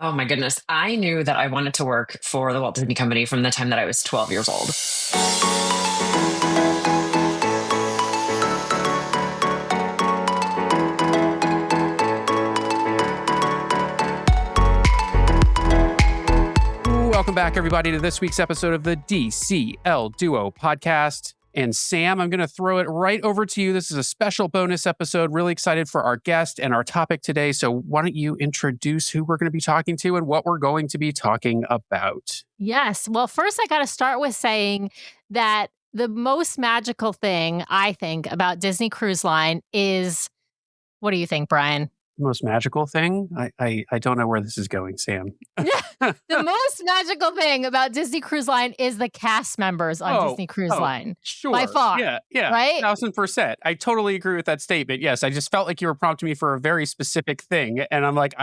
Oh my goodness. I knew that I wanted to work for the Walt Disney Company from the time that I was 12 years old. Welcome back, everybody, to this week's episode of the DCL Duo podcast. And Sam, I'm going to throw it right over to you. This is a special bonus episode. Really excited for our guest and our topic today. So why don't you introduce who we're going to be talking to and what we're going to be talking about? Yes. Well, first, I got to start with saying that the most magical thing I think about Disney Cruise Line is, what do you think, Brian? Most magical thing? I don't know where this is going, Sam. The most magical thing about Disney Cruise Line is the cast members on Disney Cruise Line. Sure. By far. Yeah. Right? 1000%. I totally agree with that statement. Yes. I just felt like you were prompting me for a very specific thing. And I'm like,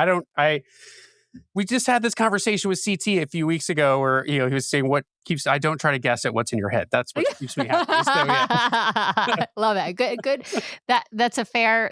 we just had this conversation with CT a few weeks ago where, he was saying I don't try to guess at what's in your head. That's what keeps me happy. So, yeah. Love it. Good. That's a fair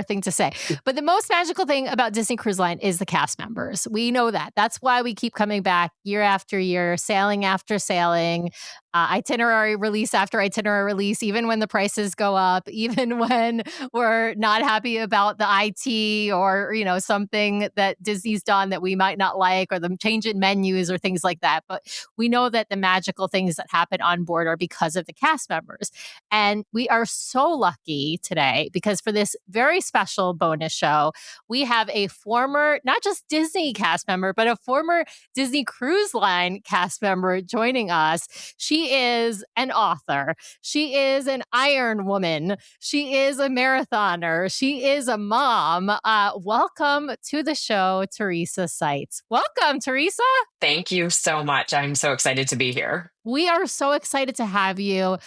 thing to say. But the most magical thing about Disney Cruise Line is the cast members. We know that. That's why we keep coming back year after year, sailing after sailing, itinerary release after itinerary release, even when the prices go up, even when we're not happy about the IT or, something that Disney's done that we might not like, or them changing menus or things like that. But we know that the magical things that happen on board are because of the cast members. And we are so lucky today because for this very special bonus show, we have a former, not just Disney cast member, but a former Disney Cruise Line cast member joining us. She is an author. She is an Iron Woman. She is a marathoner. She is a mom. Welcome to the show, Theresa Seitz. Welcome, Theresa. Thank you so much. I'm so excited to be here. We are so excited to have you.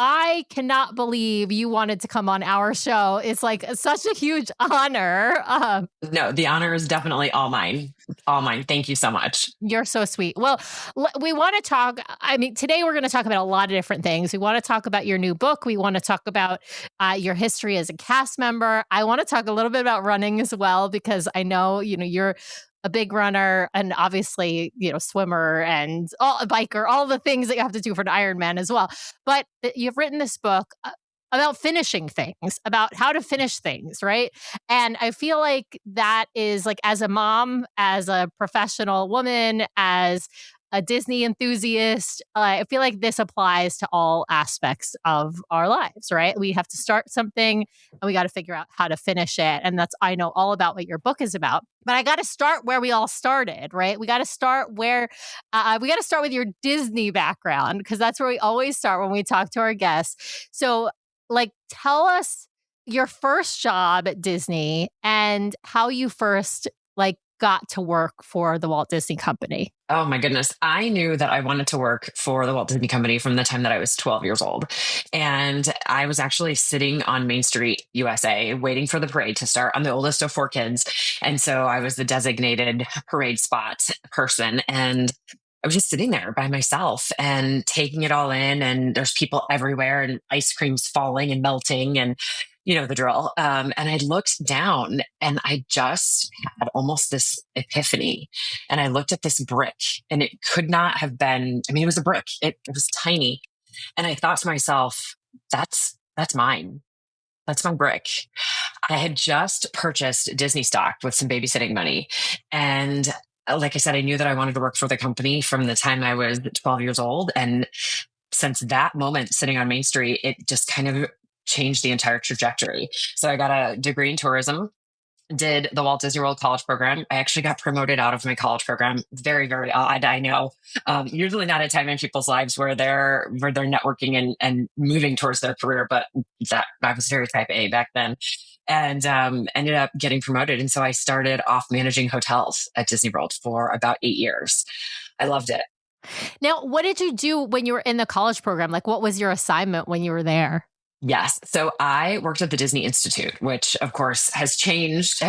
I cannot believe you wanted to come on our show. It's like such a huge honor. No, the honor is definitely all mine. All mine. Thank you so much. You're so sweet. Well, we want to talk. Today we're going to talk about a lot of different things. We want to talk about your new book. We want to talk about your history as a cast member. I want to talk a little bit about running as well, because I know, you're a big runner and obviously, swimmer and a biker, all the things that you have to do for an Ironman as well. But you've written this book about finishing things, about how to finish things, right? And I feel like that is like, as a mom, as a professional woman, as a Disney enthusiast, I feel like this applies to all aspects of our lives, right? We have to start something and we got to figure out how to finish it. And I know all about what your book is about, but I got to start where we all started, right? We got to start with your Disney background, because that's where we always start when we talk to our guests. So tell us your first job at Disney and how you first got to work for the Walt Disney Company. Oh my goodness. I knew that I wanted to work for the Walt Disney Company from the time that I was 12 years old. And I was actually sitting on Main Street, USA, waiting for the parade to start. I'm the oldest of 4 kids. And so I was the designated parade spot person. And I was just sitting there by myself and taking it all in. And there's people everywhere and ice cream's falling and melting and the drill. And I looked down and I just had almost this epiphany. And I looked at this brick and it could not have been, it was a brick. It was tiny. And I thought to myself, that's mine. That's my brick. I had just purchased Disney stock with some babysitting money. And like I said, I knew that I wanted to work for the company from the time I was 12 years old. And since that moment sitting on Main Street, it just kind of changed the entire trajectory. So I got a degree in tourism, did the Walt Disney World college program. I actually got promoted out of my college program. Very, very odd, I know. Usually not a time in people's lives where they're networking and moving towards their career, but that I was very type A back then. And ended up getting promoted. And so I started off managing hotels at Disney World for about 8 years. I loved it. Now, what did you do when you were in the college program? What was your assignment when you were there? Yes. So I worked at the Disney Institute, which of course has changed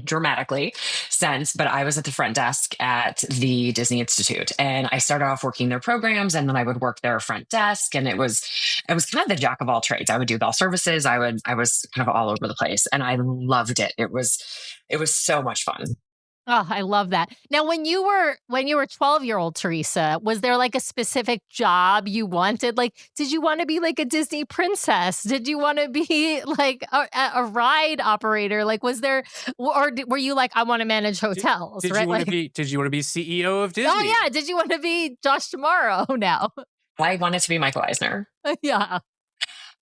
dramatically since, but I was at the front desk at the Disney Institute and I started off working their programs and then I would work their front desk and it was kind of the jack of all trades. I would do bell services. I was kind of all over the place and I loved it. It was so much fun. Oh, I love that. Now, when you were 12-year-old Teresa, was there like a specific job you wanted? Like, did you want to be like a Disney princess? Did you want to be like a ride operator? Like, were you like, I want to manage Did, hotels, did you right? want to Like, be did you want to be CEO of oh Disney? yeah, did you want to be Josh Tomorrow now? I wanted to be Michael Eisner. Yeah.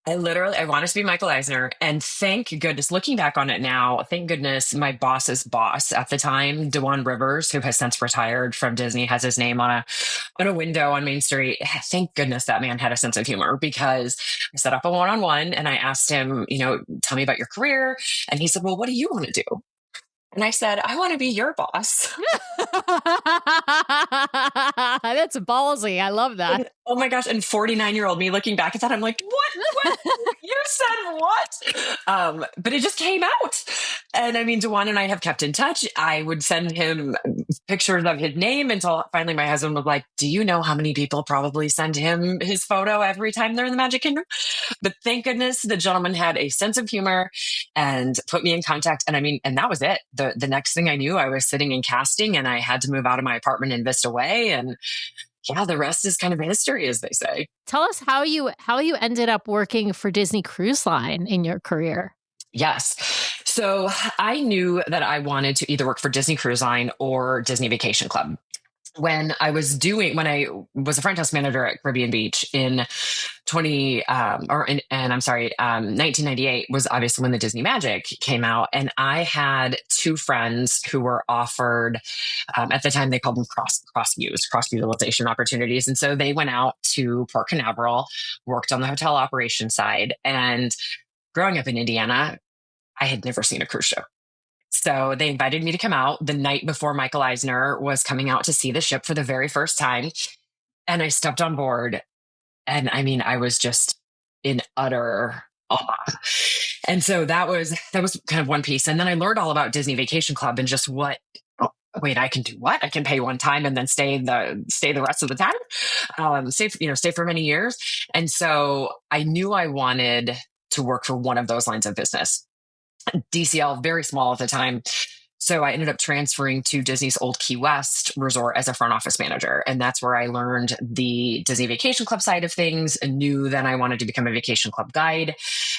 I wanted to be Michael Eisner. And thank goodness, looking back on it now, thank goodness my boss's boss at the time, Dewan Rivers, who has since retired from Disney, has his name on a window on Main Street. Thank goodness that man had a sense of humor, because I set up a one-on-one and I asked him, tell me about your career. And he said, well, what do you want to do? And I said, I want to be your boss. That's ballsy. I love that. And, oh my gosh. And 49-year-old me looking back at that, I'm like, what? You said what? But it just came out. And I mean, Dewan and I have kept in touch. I would send him pictures of his name until finally my husband was like, do you know how many people probably send him his photo every time they're in the Magic Kingdom? But thank goodness the gentleman had a sense of humor and put me in contact. And I mean, and that was it. The next thing I knew, I was sitting in casting and I had to move out of my apartment in Vista Way. And yeah, the rest is kind of history, as they say. Tell us how you ended up working for Disney Cruise Line in your career. Yes. So I knew that I wanted to either work for Disney Cruise Line or Disney Vacation Club. When I was a front desk manager at Caribbean Beach in 1998 was obviously when the Disney Magic came out. And I had two friends who were offered, at the time they called them cross utilization opportunities. And so they went out to Port Canaveral, worked on the hotel operation side. And growing up in Indiana, I had never seen a cruise ship. So they invited me to come out the night before Michael Eisner was coming out to see the ship for the very first time. And I stepped on board. And I mean, I was just in utter awe. And so that was kind of one piece. And then I learned all about Disney Vacation Club and just wait, I can do what? I can pay one time and then stay the rest of the time. Stay for many years. And so I knew I wanted to work for one of those lines of business. DCL, very small at the time. So I ended up transferring to Disney's Old Key West resort as a front office manager. And that's where I learned the Disney Vacation Club side of things and knew then I wanted to become a vacation club guide.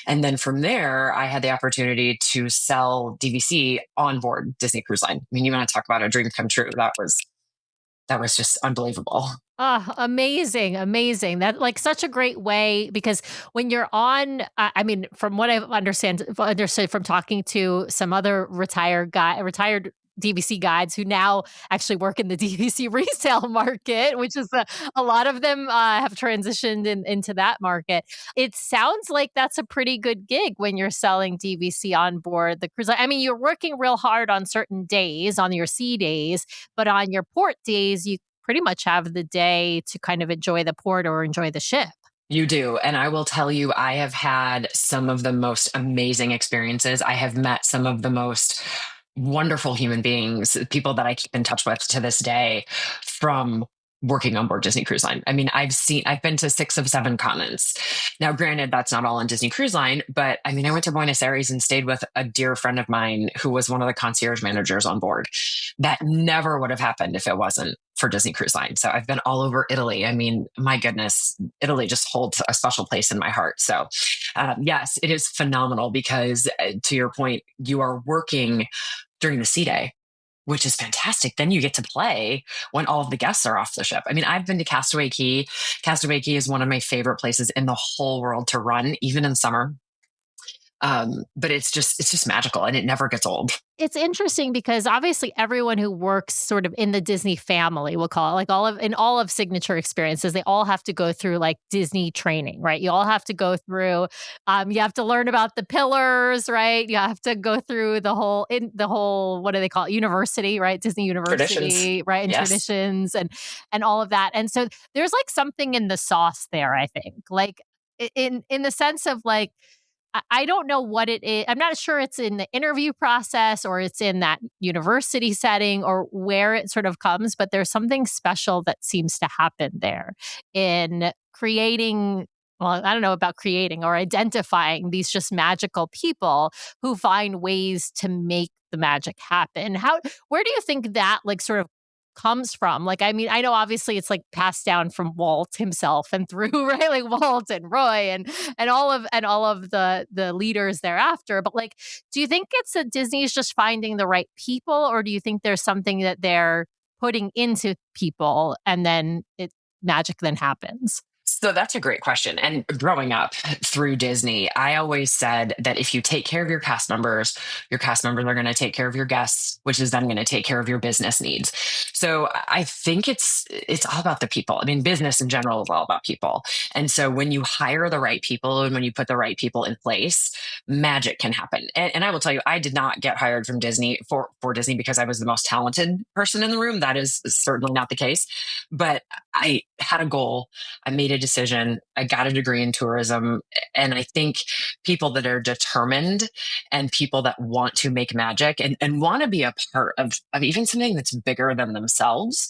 And then from there, I had the opportunity to sell DVC on board Disney Cruise Line. I mean, you want to talk about a dream come true. That was just unbelievable. Oh, amazing, amazing. That like such a great way because when you're on, I mean, from what I've understood from talking to some other retired DVC guides who now actually work in the DVC resale market, which is a lot of them have transitioned into that market. It sounds like that's a pretty good gig when you're selling DVC on board the cruise line. I mean, you're working real hard on certain days, on your sea days, but on your port days, you pretty much have the day to kind of enjoy the port or enjoy the ship. You do. And I will tell you, I have had some of the most amazing experiences. I have met some of the most wonderful human beings, people that I keep in touch with to this day from working on board Disney Cruise Line. I mean, I've been to 6 of 7 continents. Now, granted, that's not all on Disney Cruise Line, but I mean, I went to Buenos Aires and stayed with a dear friend of mine who was one of the concierge managers on board. That never would have happened if it wasn't for Disney Cruise Line. So I've been all over Italy. I mean, my goodness, Italy just holds a special place in my heart. So yes, it is phenomenal because to your point, you are working during the sea day, which is fantastic. Then you get to play when all of the guests are off the ship. I mean, I've been to Castaway Cay. Castaway Cay is one of my favorite places in the whole world to run, even in summer. But it's just magical and it never gets old. It's interesting because obviously everyone who works sort of in the Disney family, we'll call it, like in all of Signature Experiences, they all have to go through like Disney training, right? You all have to go through, you have to learn about the pillars, right? You have to go through the whole, what do they call it? University, right? Disney University, Traditions. right? And Yes. traditions and all of that. And so there's like something in the sauce there, I think, like in the sense of like, I don't know what it is. I'm not sure it's in the interview process or it's in that university setting or where it sort of comes, but there's something special that seems to happen there in creating well, I don't know about creating or identifying these just magical people who find ways to make the magic happen. Where do you think that like sort of comes from? Like, I mean, I know obviously it's like passed down from Walt himself and through, right? Like Walt and Roy and all of the leaders thereafter. But like, do you think it's that Disney's just finding the right people, or do you think there's something that they're putting into people and then magic then happens? So that's a great question. And growing up through Disney, I always said that if you take care of your cast members are going to take care of your guests, which is then going to take care of your business needs. So I think it's all about the people. I mean, business in general is all about people. And so when you hire the right people and when you put the right people in place, magic can happen. And I will tell you, I did not get hired from Disney for Disney because I was the most talented person in the room. That is certainly not the case. But I had a goal. I made a decision. I got a degree in tourism. And I think people that are determined and people that want to make magic and want to be a part of even something that's bigger than themselves,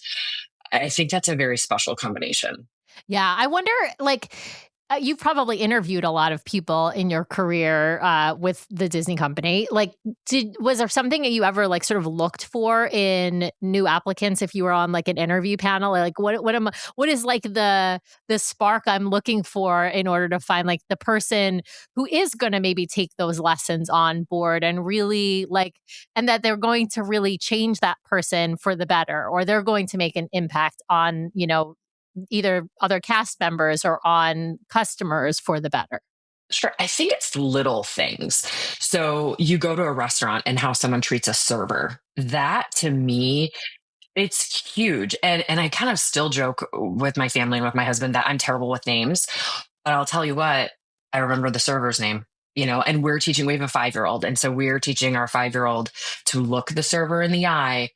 I think that's a very special combination. Yeah, I wonder, like, you've probably interviewed a lot of people in your career with the Disney Company. Like, was there something that you ever like sort of looked for in new applicants if you were on like an interview panel? Like, what is like the spark I'm looking for in order to find like the person who is going to maybe take those lessons on board and really like, and that they're going to really change that person for the better, or they're going to make an impact on, either other cast members or on customers for the better? Sure. I think it's little things. So you go to a restaurant and how someone treats a server. That to me, it's huge. And I kind of still joke with my family and with my husband that I'm terrible with names. But I'll tell you what, I remember the server's name. And we have a 5-year-old. And so we're teaching our 5-year-old to look the server in the eye.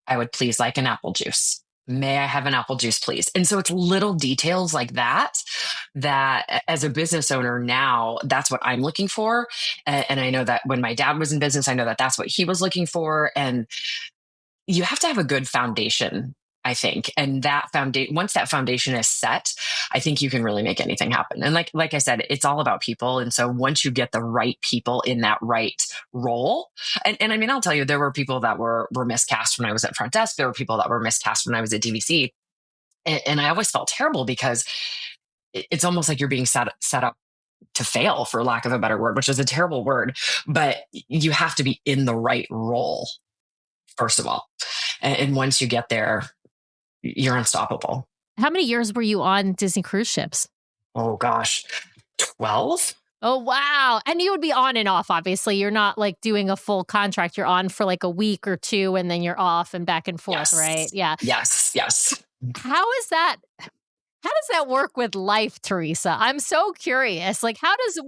I would please like an apple juice. May I have an apple juice, please? And so it's little details like that as a business owner now, that's what I'm looking for. And I know that when my dad was in business, I know that that's what he was looking for. And you have to have a good foundation, I think. And that once that foundation is set, I think you can really make anything happen. And like I said, it's all about people. And so once you get the right people in that right role, and I mean, I'll tell you, there were people that were miscast when I was at front desk. There were people that were miscast when I was at DVC. And I always felt terrible because it's almost like you're being set up to fail, for lack of a better word, which is a terrible word, but you have to be in the right role, first of all. And once you get there, you're unstoppable. How many years were you on Disney cruise ships? Oh gosh, 12? Oh, wow. And you would be on and off, obviously. You're not like doing a full contract. You're on for like a week or two and then you're off and back and forth, Yes. right? Yeah. Yes. How is that? How does that work with life, Theresa? I'm so curious. Like, how does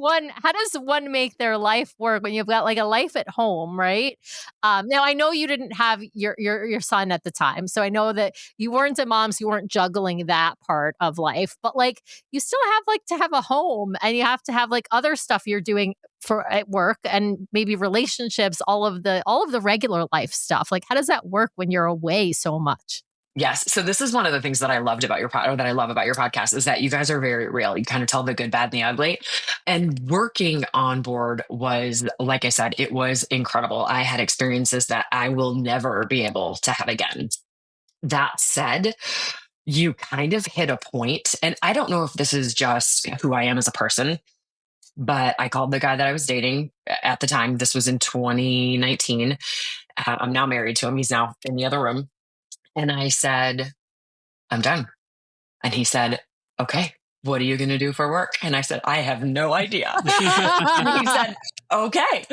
one make their life work when you've got like a life at home, right? Now, I know you didn't have your son at the time, so I know that you weren't a mom, so you weren't juggling that part of life. But like, you still have like to have a home, and you have to have like other stuff you're doing for at work, and maybe relationships, all of the regular life stuff. Like, how does that work when you're away so much? Yes. So this is one of the things that I loved about that I love about your podcast is that you guys are very real. You kind of tell the good, bad, and the ugly. And working on board was, like I said, it was incredible. I had experiences that I will never be able to have again. That said, you kind of hit a point, and I don't know if this is just who I am as a person, but I called the guy that I was dating at the time. This was in 2019. I'm now married to him. He's now in the other room. And I said, I'm done. And he said, okay, what are you going to do for work? And I said, I have no idea. And he said, okay.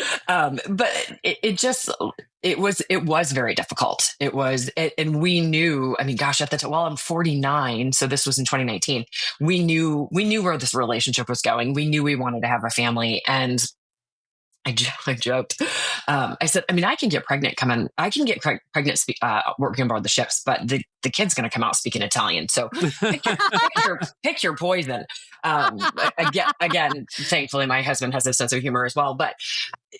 But it was very difficult. And we knew, I mean, gosh, at the time, well, I'm 49. So this was in 2019. We knew where this relationship was going. We knew we wanted to have a family. And I joked. I said, I mean, I can get pregnant working on board the ships, but the kid's going to come out speaking Italian. So pick your poison. Again, thankfully, my husband has a sense of humor as well. But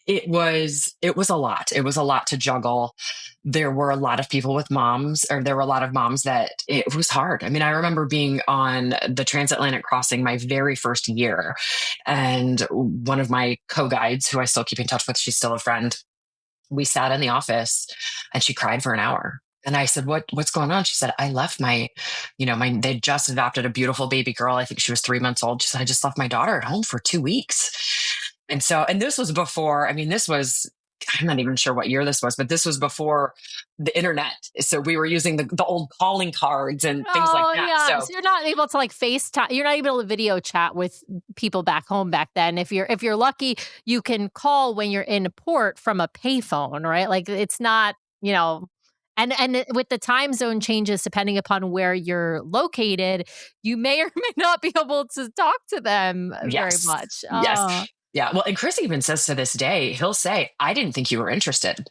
it was a lot. It was a lot to juggle. There were a lot of people with moms, or there were a lot of moms that it was hard. I mean, I remember being on the transatlantic crossing my very first year, and one of my co-guides, who I still keep in touch with, she's still a friend, we sat in the office and she cried for an hour. And I said, what's going on? She said, I left they just adopted a beautiful baby girl. I think she was 3 months old. She said, I just left my daughter at home for 2 weeks. And this was before, I'm not even sure what year this was, but this was before the internet. So we were using the old calling cards and things like that. Yeah. So you're not able to like FaceTime. You're not able to video chat with people back home back then. If you're lucky, you can call when you're in port from a payphone, right? Like it's not, and with the time zone changes depending upon where you're located, you may or may not be able to talk to them very much. Yes. Yeah. Well, and Chris even says to this day, he'll say, I didn't think you were interested.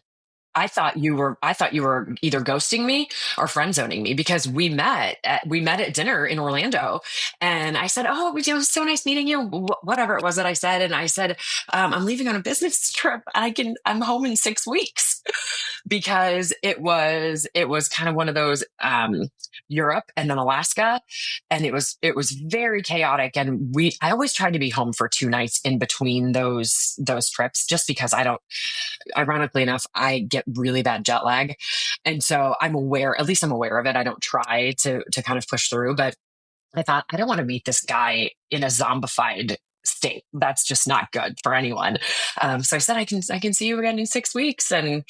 I thought you were either ghosting me or friend zoning me, because we met at dinner in Orlando, and I said, "Oh, it was so nice meeting you." Whatever it was that I said, and I said, "I'm leaving on a business trip. I'm home in 6 weeks," because it was kind of one of those Europe and then Alaska, and it was very chaotic. And I always tried to be home for 2 nights in between those trips, just because ironically enough, I get really bad jet lag. And so I'm aware of it. I don't try to kind of push through, but I thought, I don't want to meet this guy in a zombified state. That's just not good for anyone. So I said, I can see you again in 6 weeks. And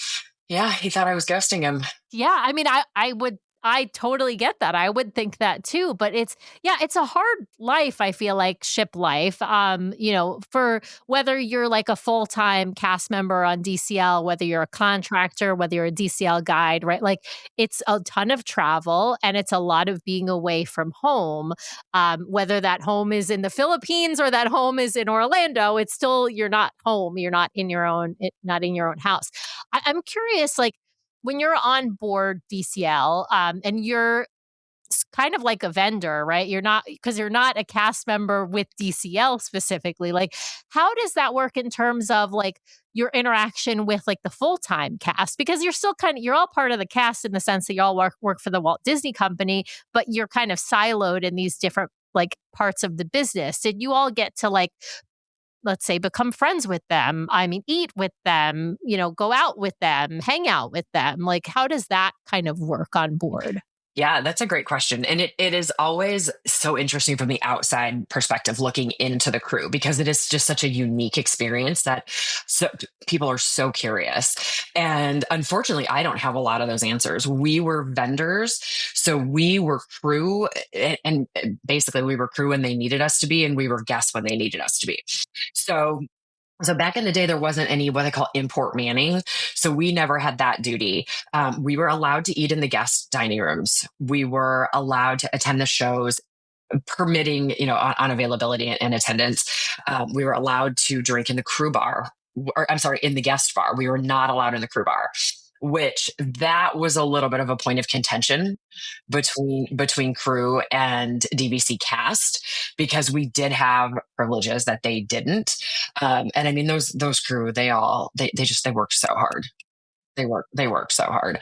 yeah, he thought I was ghosting him. Yeah. I mean, I totally get that. I would think that too, but it's a hard life. I feel like ship life, for whether you're like a full-time cast member on DCL, whether you're a contractor, whether you're a DCL guide, right? Like it's a ton of travel and it's a lot of being away from home. Whether that home is in the Philippines or that home is in Orlando, it's still, you're not home. You're not in your own house. I'm curious, like, when you're on board DCL, and you're kind of like a vendor, right? You're not a cast member with DCL specifically. Like, how does that work in terms of like your interaction with like the full-time cast? Because you're all part of the cast in the sense that you all work for the Walt Disney Company, but you're kind of siloed in these different like parts of the business. Did you all get to like, let's say, become friends with them? I mean, eat with them, go out with them, hang out with them. Like, how does that kind of work on board? Yeah, that's a great question. And it is always so interesting from the outside perspective looking into the crew, because it is just such a unique experience that people are so curious. And unfortunately, I don't have a lot of those answers. We were vendors, so we were crew, and basically we were crew when they needed us to be, and we were guests when they needed us to be. So back in the day, there wasn't any what they call import manning. So we never had that duty. We were allowed to eat in the guest dining rooms. We were allowed to attend the shows, permitting, on availability and attendance. We were allowed to drink in the crew bar, in the guest bar. We were not allowed in the crew bar, which that was a little bit of a point of contention between crew and DVC cast, because we did have privileges that they didn't. And I mean, those crew, they worked so hard. They worked so hard.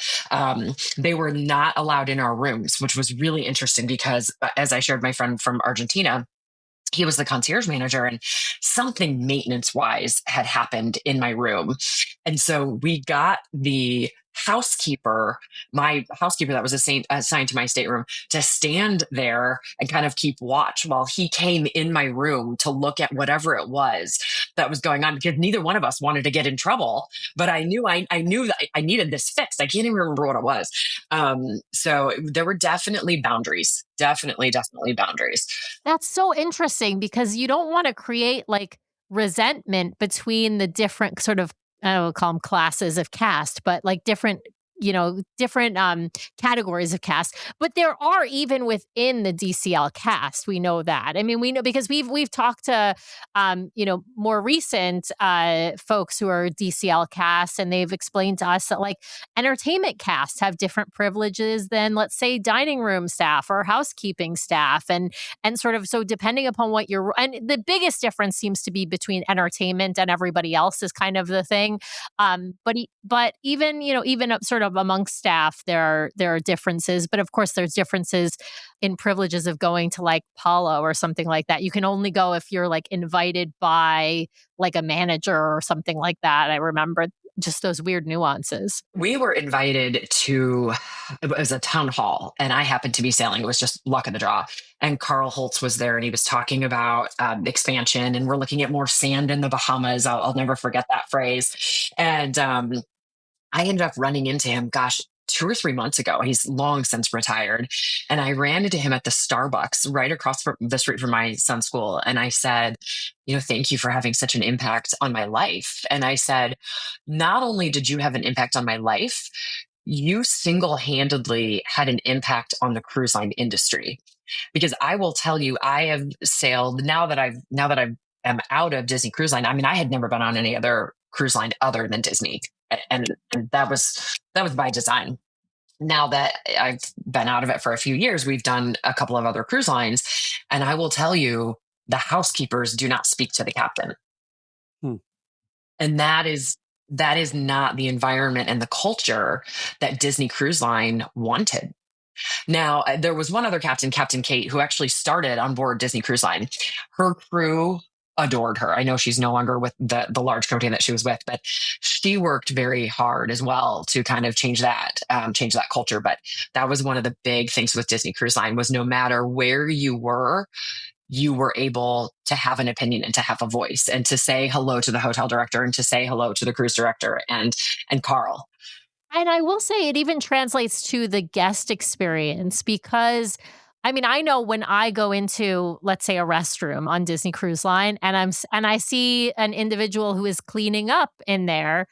They were not allowed in our rooms, which was really interesting because, as I shared, my friend from Argentina, he was the concierge manager, and something maintenance wise had happened in my room. And so we got my housekeeper that was assigned to my stateroom, to stand there and kind of keep watch while he came in my room to look at whatever it was that was going on, because neither one of us wanted to get in trouble. But I knew that I needed this fixed. I can't even remember what it was. So there were definitely boundaries. Definitely boundaries. That's so interesting, because you don't want to create like resentment between the different sort of, I don't call them classes of cast, but like different different categories of cast, but there are even within the DCL cast. We know that. I mean, we know because we've talked to more recent folks who are DCL casts, and they've explained to us that like entertainment casts have different privileges than, let's say, dining room staff or housekeeping staff, and sort of so depending upon what you're, and the biggest difference seems to be between entertainment and everybody else is kind of the thing. But even even sort of amongst staff, there are differences. But of course, there's differences in privileges of going to like Palo or something like that. You can only go if you're like invited by like a manager or something like that. I remember just those weird nuances. We were invited to, it was a town hall, and I happened to be sailing. It was just luck of the draw. And Carl Holtz was there, and he was talking about expansion, and we're looking at more sand in the Bahamas. I'll never forget that phrase. And I ended up running into him, gosh, 2 or 3 months ago. He's long since retired. And I ran into him at the Starbucks right across the street from my son's school. And I said, thank you for having such an impact on my life. And I said, not only did you have an impact on my life, you single-handedly had an impact on the cruise line industry. Because I will tell you, I have sailed now that I am out of Disney Cruise Line. I mean, I had never been on any other cruise line other than Disney. And that was by design. Now that I've been out of it for a few years, we've done a couple of other cruise lines. And I will tell you, the housekeepers do not speak to the captain. And that is not the environment and the culture that Disney Cruise Line wanted. Now, there was one other captain, Captain Kate, who actually started on board Disney Cruise Line. Her crew adored her. I know she's no longer with the large company that she was with, but she worked very hard as well to kind of change that culture. But that was one of the big things with Disney Cruise Line was no matter where you were able to have an opinion and to have a voice and to say hello to the hotel director and to say hello to the cruise director and Carl. And I will say it even translates to the guest experience because I mean, I know when I go into, let's say, a restroom on Disney Cruise Line and I see an individual who is cleaning up in there,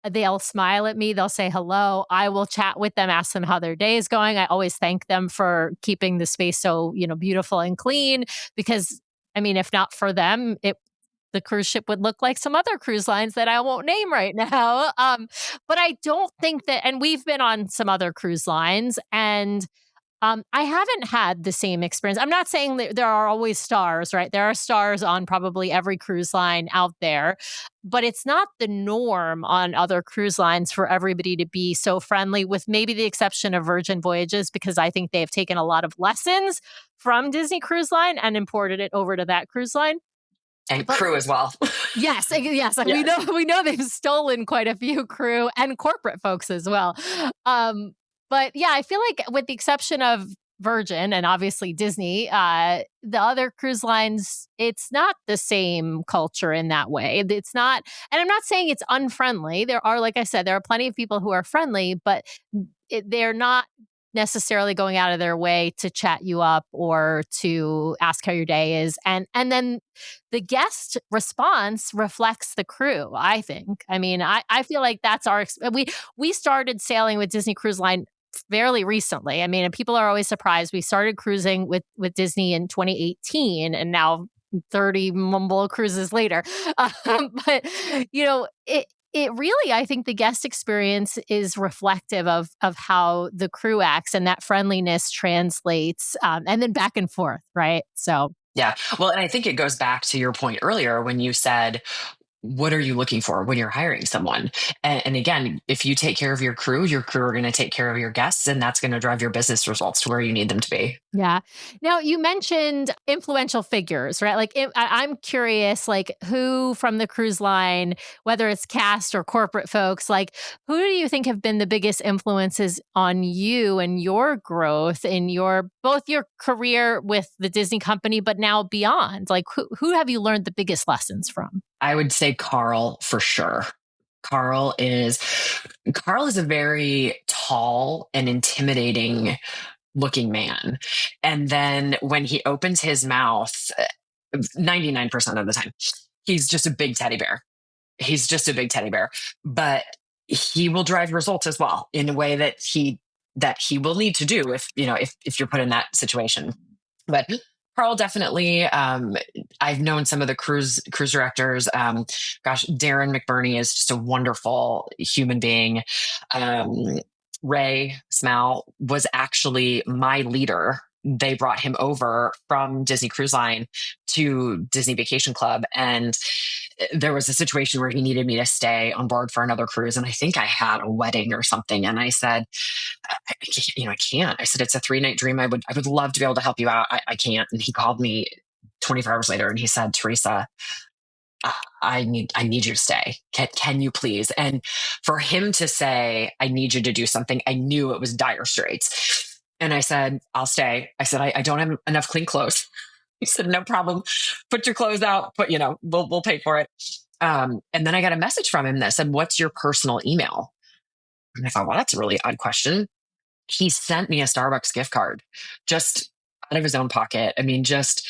they'll smile at me, they'll say hello. I will chat with them, ask them how their day is going. I always thank them for keeping the space so, beautiful and clean because I mean, if not for them, the cruise ship would look like some other cruise lines that I won't name right now. But I don't think that, and we've been on some other cruise lines and I haven't had the same experience. I'm not saying that there are always stars, right? There are stars on probably every cruise line out there, but it's not the norm on other cruise lines for everybody to be so friendly, with maybe the exception of Virgin Voyages, because I think they have taken a lot of lessons from Disney Cruise Line and imported it over to that cruise line. And crew as well. Yes. Yes. We know they've stolen quite a few crew and corporate folks as well. But yeah, I feel like with the exception of Virgin and obviously Disney, the other cruise lines, it's not the same culture in that way. It's not, and I'm not saying it's unfriendly. There are, like I said, there are plenty of people who are friendly, but they're not necessarily going out of their way to chat you up or to ask how your day is. And then the guest response reflects the crew, I think. I mean, I feel like that's we started sailing with Disney Cruise Line fairly recently. I mean, and people are always surprised. We started cruising with Disney in 2018 and now 30 mumble cruises later. But, it really, I think the guest experience is reflective of how the crew acts and that friendliness translates and then back and forth, right? So. Yeah. Well, and I think it goes back to your point earlier when you said, what are you looking for when you're hiring someone? And again, if you take care of your crew are going to take care of your guests, and that's going to drive your business results to where you need them to be. Yeah. Now, you mentioned influential figures, right? Like, I'm curious, like, who from the cruise line, whether it's cast or corporate folks, like, who do you think have been the biggest influences on you and your growth in both your career with the Disney company, but now beyond? Like, who have you learned the biggest lessons from? I would say Carl for sure. Carl is a very tall and intimidating looking man. And then when he opens his mouth, 99% of the time, he's just a big teddy bear. But he will drive results as well in a way that he will need to do if you're put in that situation. But Carl definitely, I've known some of the cruise directors. Darren McBurney is just a wonderful human being. Ray Small was actually my leader. They brought him over from Disney Cruise Line to Disney Vacation Club. And there was a situation where he needed me to stay on board for another cruise. And I think I had a wedding or something. And I said, I can't. I said, it's a 3-night dream. I would love to be able to help you out. I can't. And he called me 24 hours later and he said, Theresa, I need you to stay. Can you please? And for him to say, I need you to do something, I knew it was dire straits. And I said, I'll stay. I said, I don't have enough clean clothes. He said, no problem. Put your clothes out. We'll pay for it. And then I got a message from him that said, what's your personal email? And I thought, well, that's a really odd question. He sent me a Starbucks gift card just out of his own pocket. I mean, just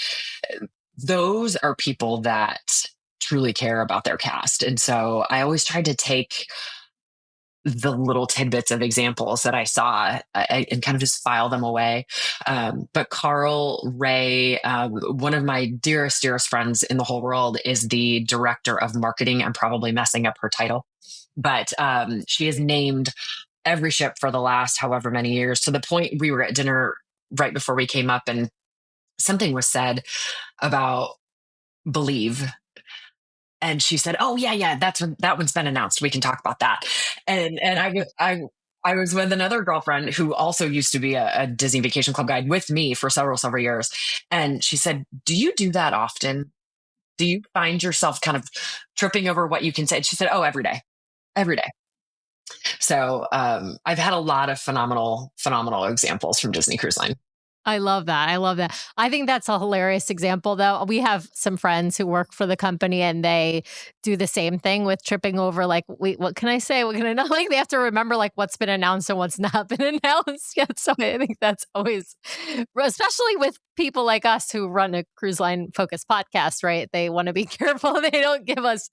those are people that truly care about their cast. And so I always tried to take the little tidbits of examples that I saw and kind of just file them away. But Carl, Ray, one of my dearest friends in the whole world is the director of marketing. I'm probably messing up her title, but she has named every ship for the last however many years, to the point we were at dinner right before we came up and something was said about Believe. And she said, "Oh yeah, that one's been announced. We can talk about that." And I was with another girlfriend who also used to be a Disney Vacation Club guide with me for several years, and she said, "Do you do that often? Do you find yourself kind of tripping over what you can say?" And she said, "Oh, every day." So I've had a lot of phenomenal examples from Disney Cruise Line. I love that. I think that's a hilarious example, though. We have some friends who work for the company and they do the same thing with tripping over, like, wait, what can I say? What can I not? Like, they have to remember, like, what's been announced and what's not been announced yet. So I think that's always, especially with people like us who run a cruise line focused podcast, right? They want to be careful. They don't give us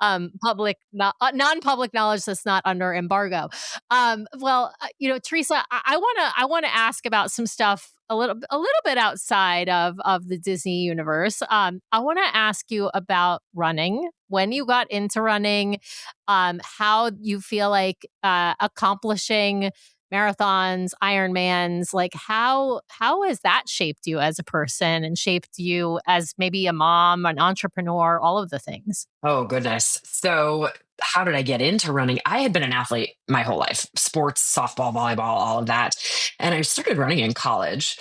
non-public knowledge that's not under embargo. Theresa, I want to ask about some stuff a little bit outside of the Disney universe. I want to ask you about running. When you got into running, how you feel like accomplishing marathons, Ironmans, like how has that shaped you as a person and shaped you as maybe a mom, an entrepreneur, all of the things? Oh, goodness. So how did I get into running? I had been an athlete my whole life, sports, softball, volleyball, all of that. And I started running in college.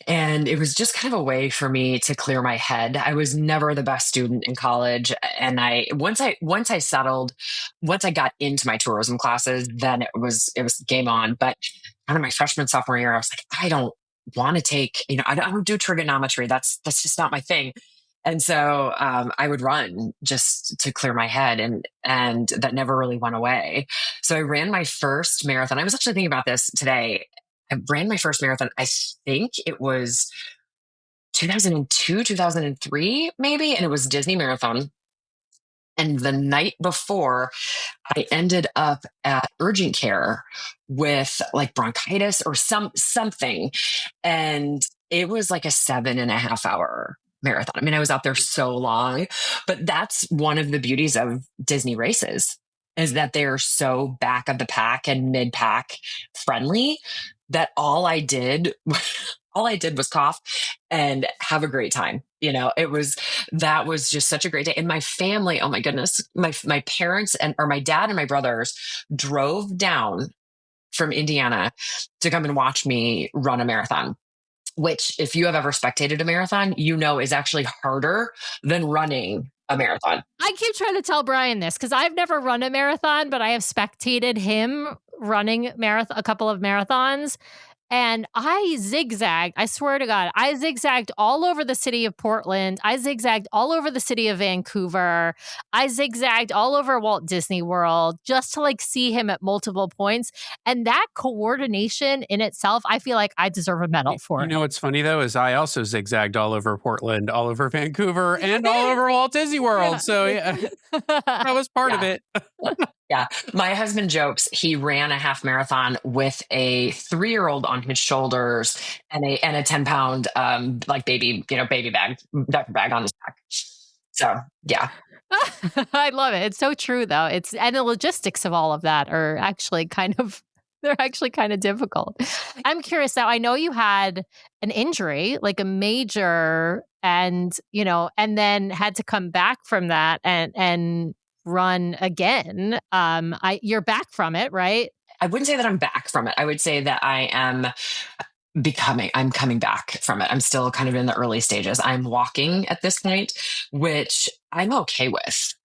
And it was just kind of a way for me to clear my head. I was never the best student in college. And once I got into my tourism classes, then it was game on. But kind of my freshman, sophomore year, I was like, I don't want to take, I don't do trigonometry. That's just not my thing. And so I would run just to clear my head, and that never really went away. So I ran my first marathon. I was actually thinking about this today. I ran my first marathon. I think it was 2002, 2003, maybe. And it was Disney Marathon. And the night before, I ended up at urgent care with like bronchitis or something. And it was like a 7.5 hour marathon. I mean, I was out there so long, but that's one of the beauties of Disney races, is that they're so back of the pack and mid pack friendly that all I did was cough and have a great time. That was just such a great day. And my family, oh my goodness, my parents or my dad and my brothers drove down from Indiana to come and watch me run a marathon, which, if you have ever spectated a marathon, is actually harder than running a marathon. I keep trying to tell Brian this because I've never run a marathon, but I have spectated him running a couple of marathons. And I zigzagged. I swear to God, I zigzagged all over the city of Portland. I zigzagged all over the city of Vancouver. I zigzagged all over Walt Disney World just to see him at multiple points. And that coordination in itself, I feel like I deserve a medal for it. You know what's funny though, is I also zigzagged all over Portland, all over Vancouver, and all over Walt Disney World. Yeah. So yeah, that was part of it. Yeah. My husband jokes he ran a half marathon with a 3-year-old on his shoulders and a 10-pound like baby, baby bag, diaper bag on his back. So yeah. I love it. It's so true though. It's and the logistics of all of that are actually kind of they're actually kind of difficult. I'm curious now. I know you had an injury, like a major and, and then had to come back from that and run again. You're back from it, right? I wouldn't say that I'm back from it. I would say that I'm coming back from it. I'm still kind of in the early stages. I'm walking at this point, which I'm okay with.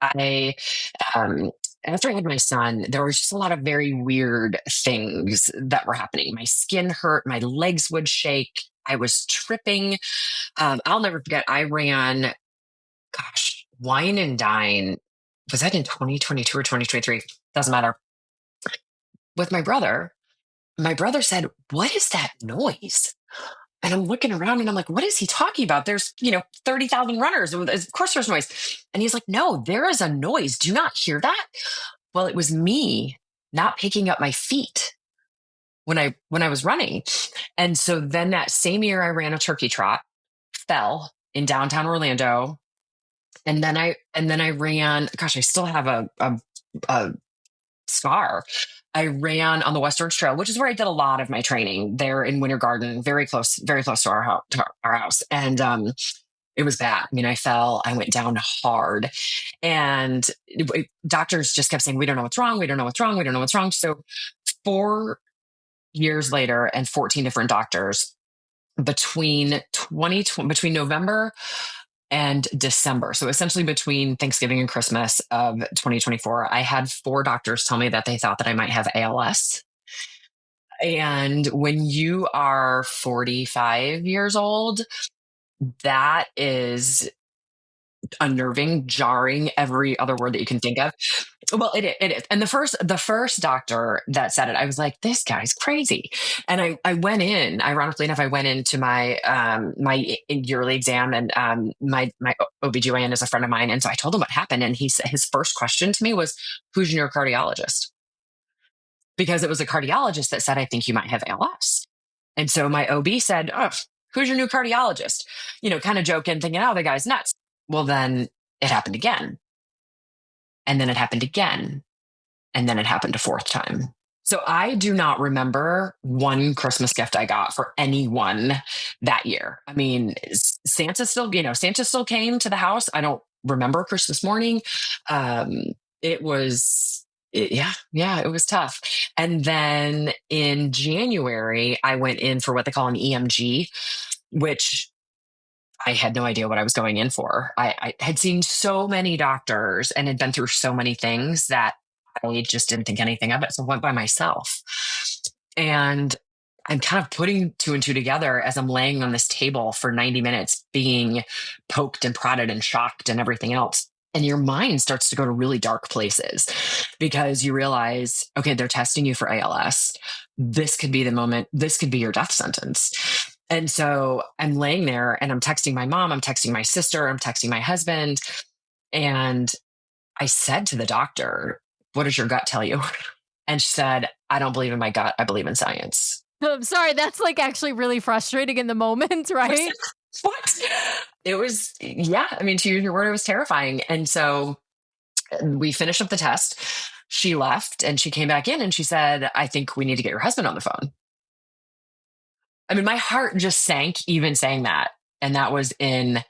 Um, After I had my son, there was just a lot of very weird things that were happening. My skin hurt, my legs would shake, I was tripping. I'll never forget, I ran, gosh, wine and dine. Was that in 2022 or 2023? Doesn't matter. With my brother. My brother said, "What is that noise?" And I'm looking around and I'm like, "What is he talking about? There's, 30,000 runners. Of course there's noise." And he's like, "No, there is a noise. Do you not hear that?" Well, it was me not picking up my feet when I was running. And so then that same year I ran a turkey trot, fell in downtown Orlando. And then I ran, gosh, I still have a scar. I ran on the West Orange Trail, which is where I did a lot of my training there in Winter Garden, very close to our house. And it was bad. I mean, I fell, I went down hard, and doctors just kept saying, "We don't know what's wrong. We don't know what's wrong. We don't know what's wrong." So 4 years later, and 14 different doctors between November and December. So essentially between Thanksgiving and Christmas of 2024, I had 4 doctors tell me that they thought that I might have ALS. And when you are 45 years old, that is unnerving, jarring, every other word that you can think of. Well, it is. And the first doctor that said it, I was like, "This guy's crazy." And I went in, ironically enough, I went into my yearly exam, and my OBGYN is a friend of mine. And so I told him what happened. And he said his first question to me was, "Who's your cardiologist?" Because it was a cardiologist that said, "I think you might have ALS." And so my OB said, "Oh, who's your new cardiologist?" Kind of joking, thinking, "Oh, the guy's nuts." Well, then it happened again. And then it happened again. And then it happened a fourth time. So I do not remember one Christmas gift I got for anyone that year. I mean, Santa still came to the house. I don't remember Christmas morning. It was, yeah, it was tough. And then in January, I went in for what they call an EMG, which I had no idea what I was going in for. I had seen so many doctors and had been through so many things that I just didn't think anything of it. So I went by myself. And I'm kind of putting 2 and 2 together as I'm laying on this table for 90 minutes, being poked and prodded and shocked and everything else. And your mind starts to go to really dark places because you realize, okay, they're testing you for ALS. This could be the moment, this could be your death sentence. And so I'm laying there and I'm texting my mom, I'm texting my sister, I'm texting my husband. And I said to the doctor, "What does your gut tell you?" And she said, "I don't believe in my gut. I believe in science." I'm sorry, that's like actually really frustrating in the moment, right? What? It was, yeah. I mean, to use your word, it was terrifying. And so we finished up the test. She left and she came back in and she said, "I think we need to get your husband on the phone." I mean, my heart just sank even saying that. And that was in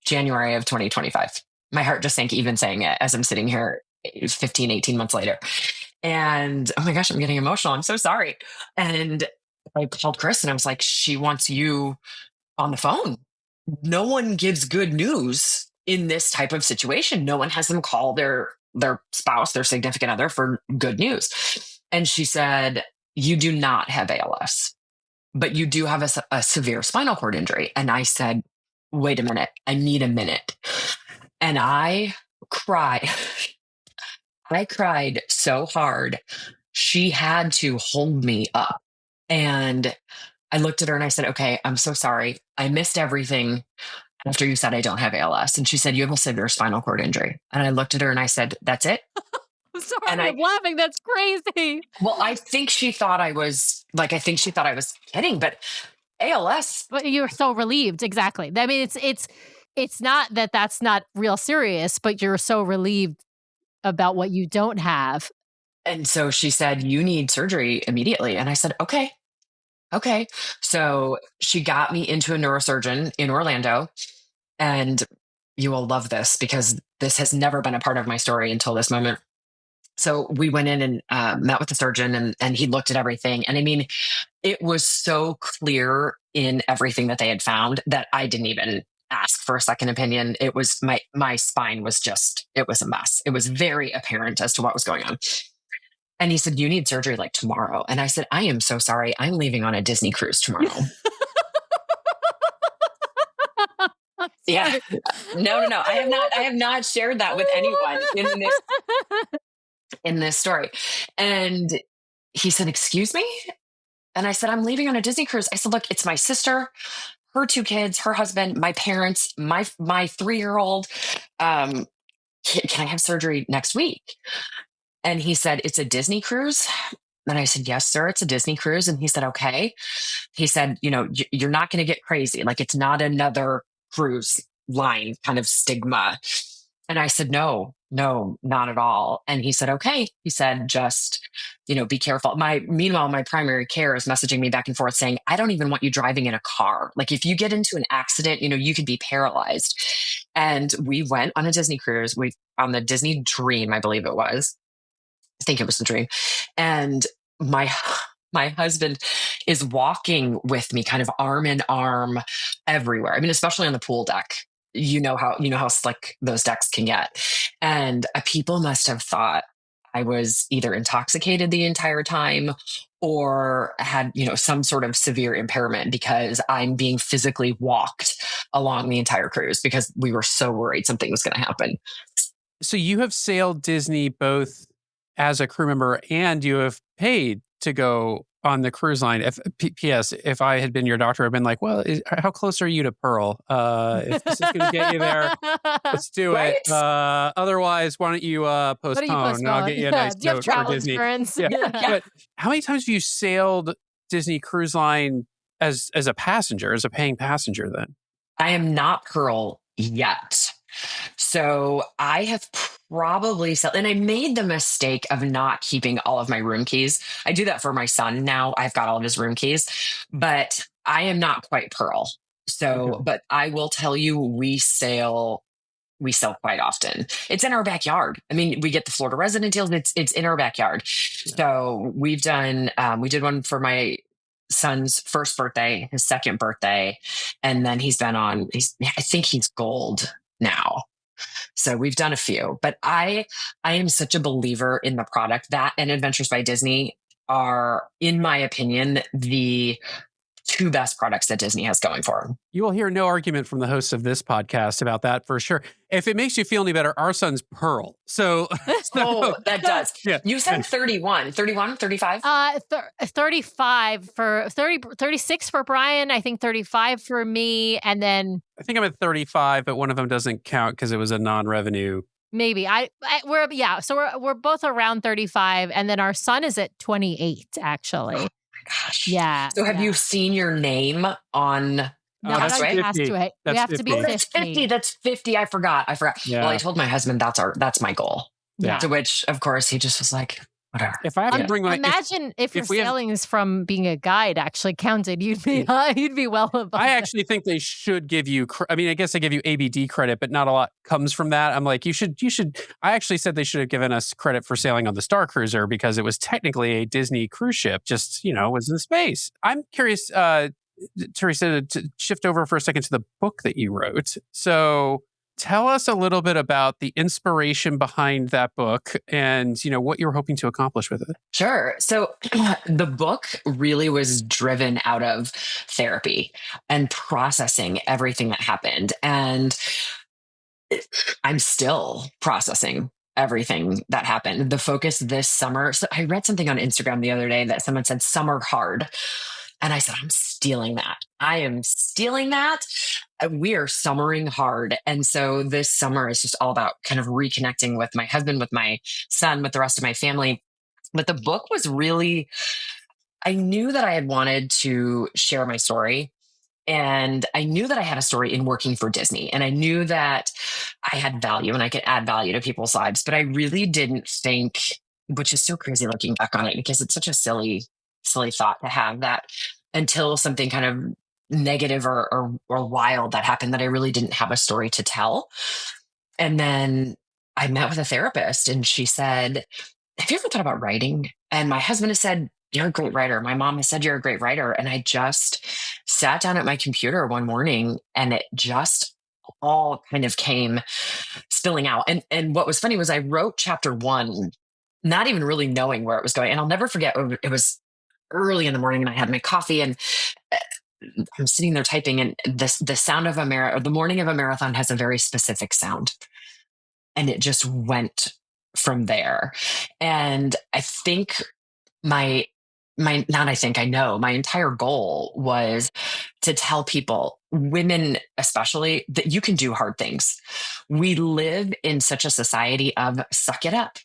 January of 2025. My heart just sank even saying it as I'm sitting here 15, 18 months later. And oh my gosh, I'm getting emotional. I'm so sorry. And I called Chris and I was like, "She wants you on the phone." No one gives good news in this type of situation. No one has them call their spouse, their significant other for good news. And she said, "You do not have ALS, but you do have a severe spinal cord injury." And I said, "Wait a minute. I need a minute." And I cried. I cried so hard. She had to hold me up. And I looked at her and I said, "Okay, I'm so sorry. I missed everything after you said I don't have ALS." And she said, "You have a severe spinal cord injury." And I looked at her and I said, "That's it?" I'm sorry, And I'm laughing. That's crazy. well, I think she thought I was kidding, but ALS. But you're so relieved. Exactly. I mean, it's not that that's not real serious, but you're so relieved about what you don't have. And so she said, you need surgery immediately. And I said, okay. Okay. So she got me into a neurosurgeon in Orlando. And you will love this because this has never been a part of my story until this moment. So we went in and met with the surgeon, and he looked at everything. And I mean, it was so clear in everything that they had found that I didn't even ask for a second opinion. It was my spine was just, it was a mess. It was very apparent as to what was going on. And he said, you need surgery like tomorrow. And I said, I am so sorry. I'm leaving on a Disney cruise tomorrow. Yeah. No. I have not shared that with anyone in this story. And he said, excuse me? And I said, I'm leaving on a Disney cruise. I said, look, it's my sister, her 2 kids, her husband, my parents, my 3-year-old. Can I have surgery next week? And he said, it's a Disney cruise. And I said, yes, sir, it's a Disney cruise. And he said, okay. He said, you're not going to get crazy. Like, it's not another cruise line kind of stigma. And I said, no, not at all. And he said, okay. He said, just, be careful. Meanwhile, my primary care is messaging me back and forth saying, I don't even want you driving in a car. Like, if you get into an accident, you could be paralyzed. And we went on a Disney cruise. On the Disney Dream, I believe it was. I think it was the Dream. And my husband is walking with me kind of arm in arm everywhere. I mean, especially on the pool deck. You know how slick those decks can get. And people must have thought I was either intoxicated the entire time or had, some sort of severe impairment, because I'm being physically walked along the entire cruise because we were so worried something was going to happen. So you have sailed Disney both as a crew member and you have paid to go on the cruise line. P.S. If I had been your doctor, I'd been like, well, how close are you to Pearl? If this is going to get you there, let's do Right? it. Otherwise, why don't you postpone? And I'll get you a nice Do you have note for travel Disney. insurance? Yeah. Yeah. But how many times have you sailed Disney Cruise Line as a passenger, as a paying passenger then? I am not Pearl yet. So I have probably and I made the mistake of not keeping all of my room keys. I do that for my son now. I've got all of his room keys, but I am not quite Pearl. So, Okay. but I will tell you, we sail quite often. It's in our backyard. I mean, we get the Florida resident deals. It's in our backyard. Yeah. So we did one for my son's first birthday, his second birthday, and then I think he's gold now. So we've done a few, but I am such a believer in the product. That and Adventures by Disney are, in my opinion, the 2 best products that Disney has going for them. You will hear no argument from the hosts of this podcast about that for sure. If it makes you feel any better, our son's Pearl. So, Oh, that does. Yeah. You said 31, 35? 35 for 36 for Brian. I think 35 for me. And then I think I'm at 35, but one of them doesn't count because it was a non-revenue. maybe so we're both around 35. And then our son is at 28, actually. Gosh. Yeah. So have you seen your name on No, that's Castaway? 50. We That's have to be 50. 50. That's 50. I forgot. Yeah. Well, I told my husband that's my goal. Yeah. To which, of course, he just was like, whatever. If I have to bring my Imagine if your we have- sailings from being a guide actually counted, you'd be well above. I actually think they should give you, I mean, I guess they give you ABD credit, but not a lot comes from that. I'm like, you should, I actually said they should have given us credit for sailing on the Star Cruiser because it was technically a Disney cruise ship, just, was in space. I'm curious, Theresa, to shift over for a second to the book that you wrote. So tell us a little bit about the inspiration behind that book and, what you were hoping to accomplish with it. Sure. So the book really was driven out of therapy and processing everything that happened. And I'm still processing everything that happened. The focus this summer. So I read something on Instagram the other day that someone said summer hard. And I said, I'm stealing that. I am stealing that. we are summering hard. And so this summer is just all about kind of reconnecting with my husband, with my son, with the rest of my family. But the book was really, I knew that I had wanted to share my story. And I knew that I had a story in working for Disney. And I knew that I had value and I could add value to people's lives. But I really didn't think, which is so crazy looking back on it, because it's such a silly thought to have that until something kind of negative or wild that happened, that I really didn't have a story to tell. And then I met with a therapist and she said, have you ever thought about writing? And my husband has said, you're a great writer. My mom has said, you're a great writer. And I just sat down at my computer one morning and it just all kind of came spilling out. And what was funny was I wrote chapter 1, not even really knowing where it was going. And I'll never forget, it was early in the morning and I had my coffee and I'm sitting there typing, and the sound of the morning of a marathon has a very specific sound. And it just went from there. And I think I know my entire goal was to tell people, women especially, that you can do hard things. We live in such a society of suck it up,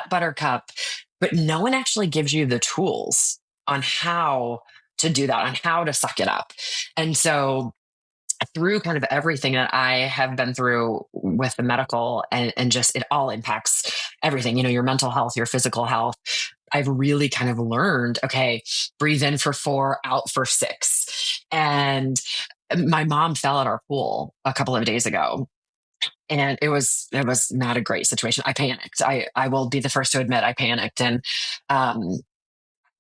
buttercup, but no one actually gives you the tools on how to do that, on how to suck it up. And so through kind of everything that I have been through with the medical and just it all impacts everything, your mental health, your physical health. I've really kind of learned, okay, breathe in for 4, out for 6. And my mom fell at our pool a couple of days ago. And it was not a great situation. I panicked. I will be the first to admit I panicked. And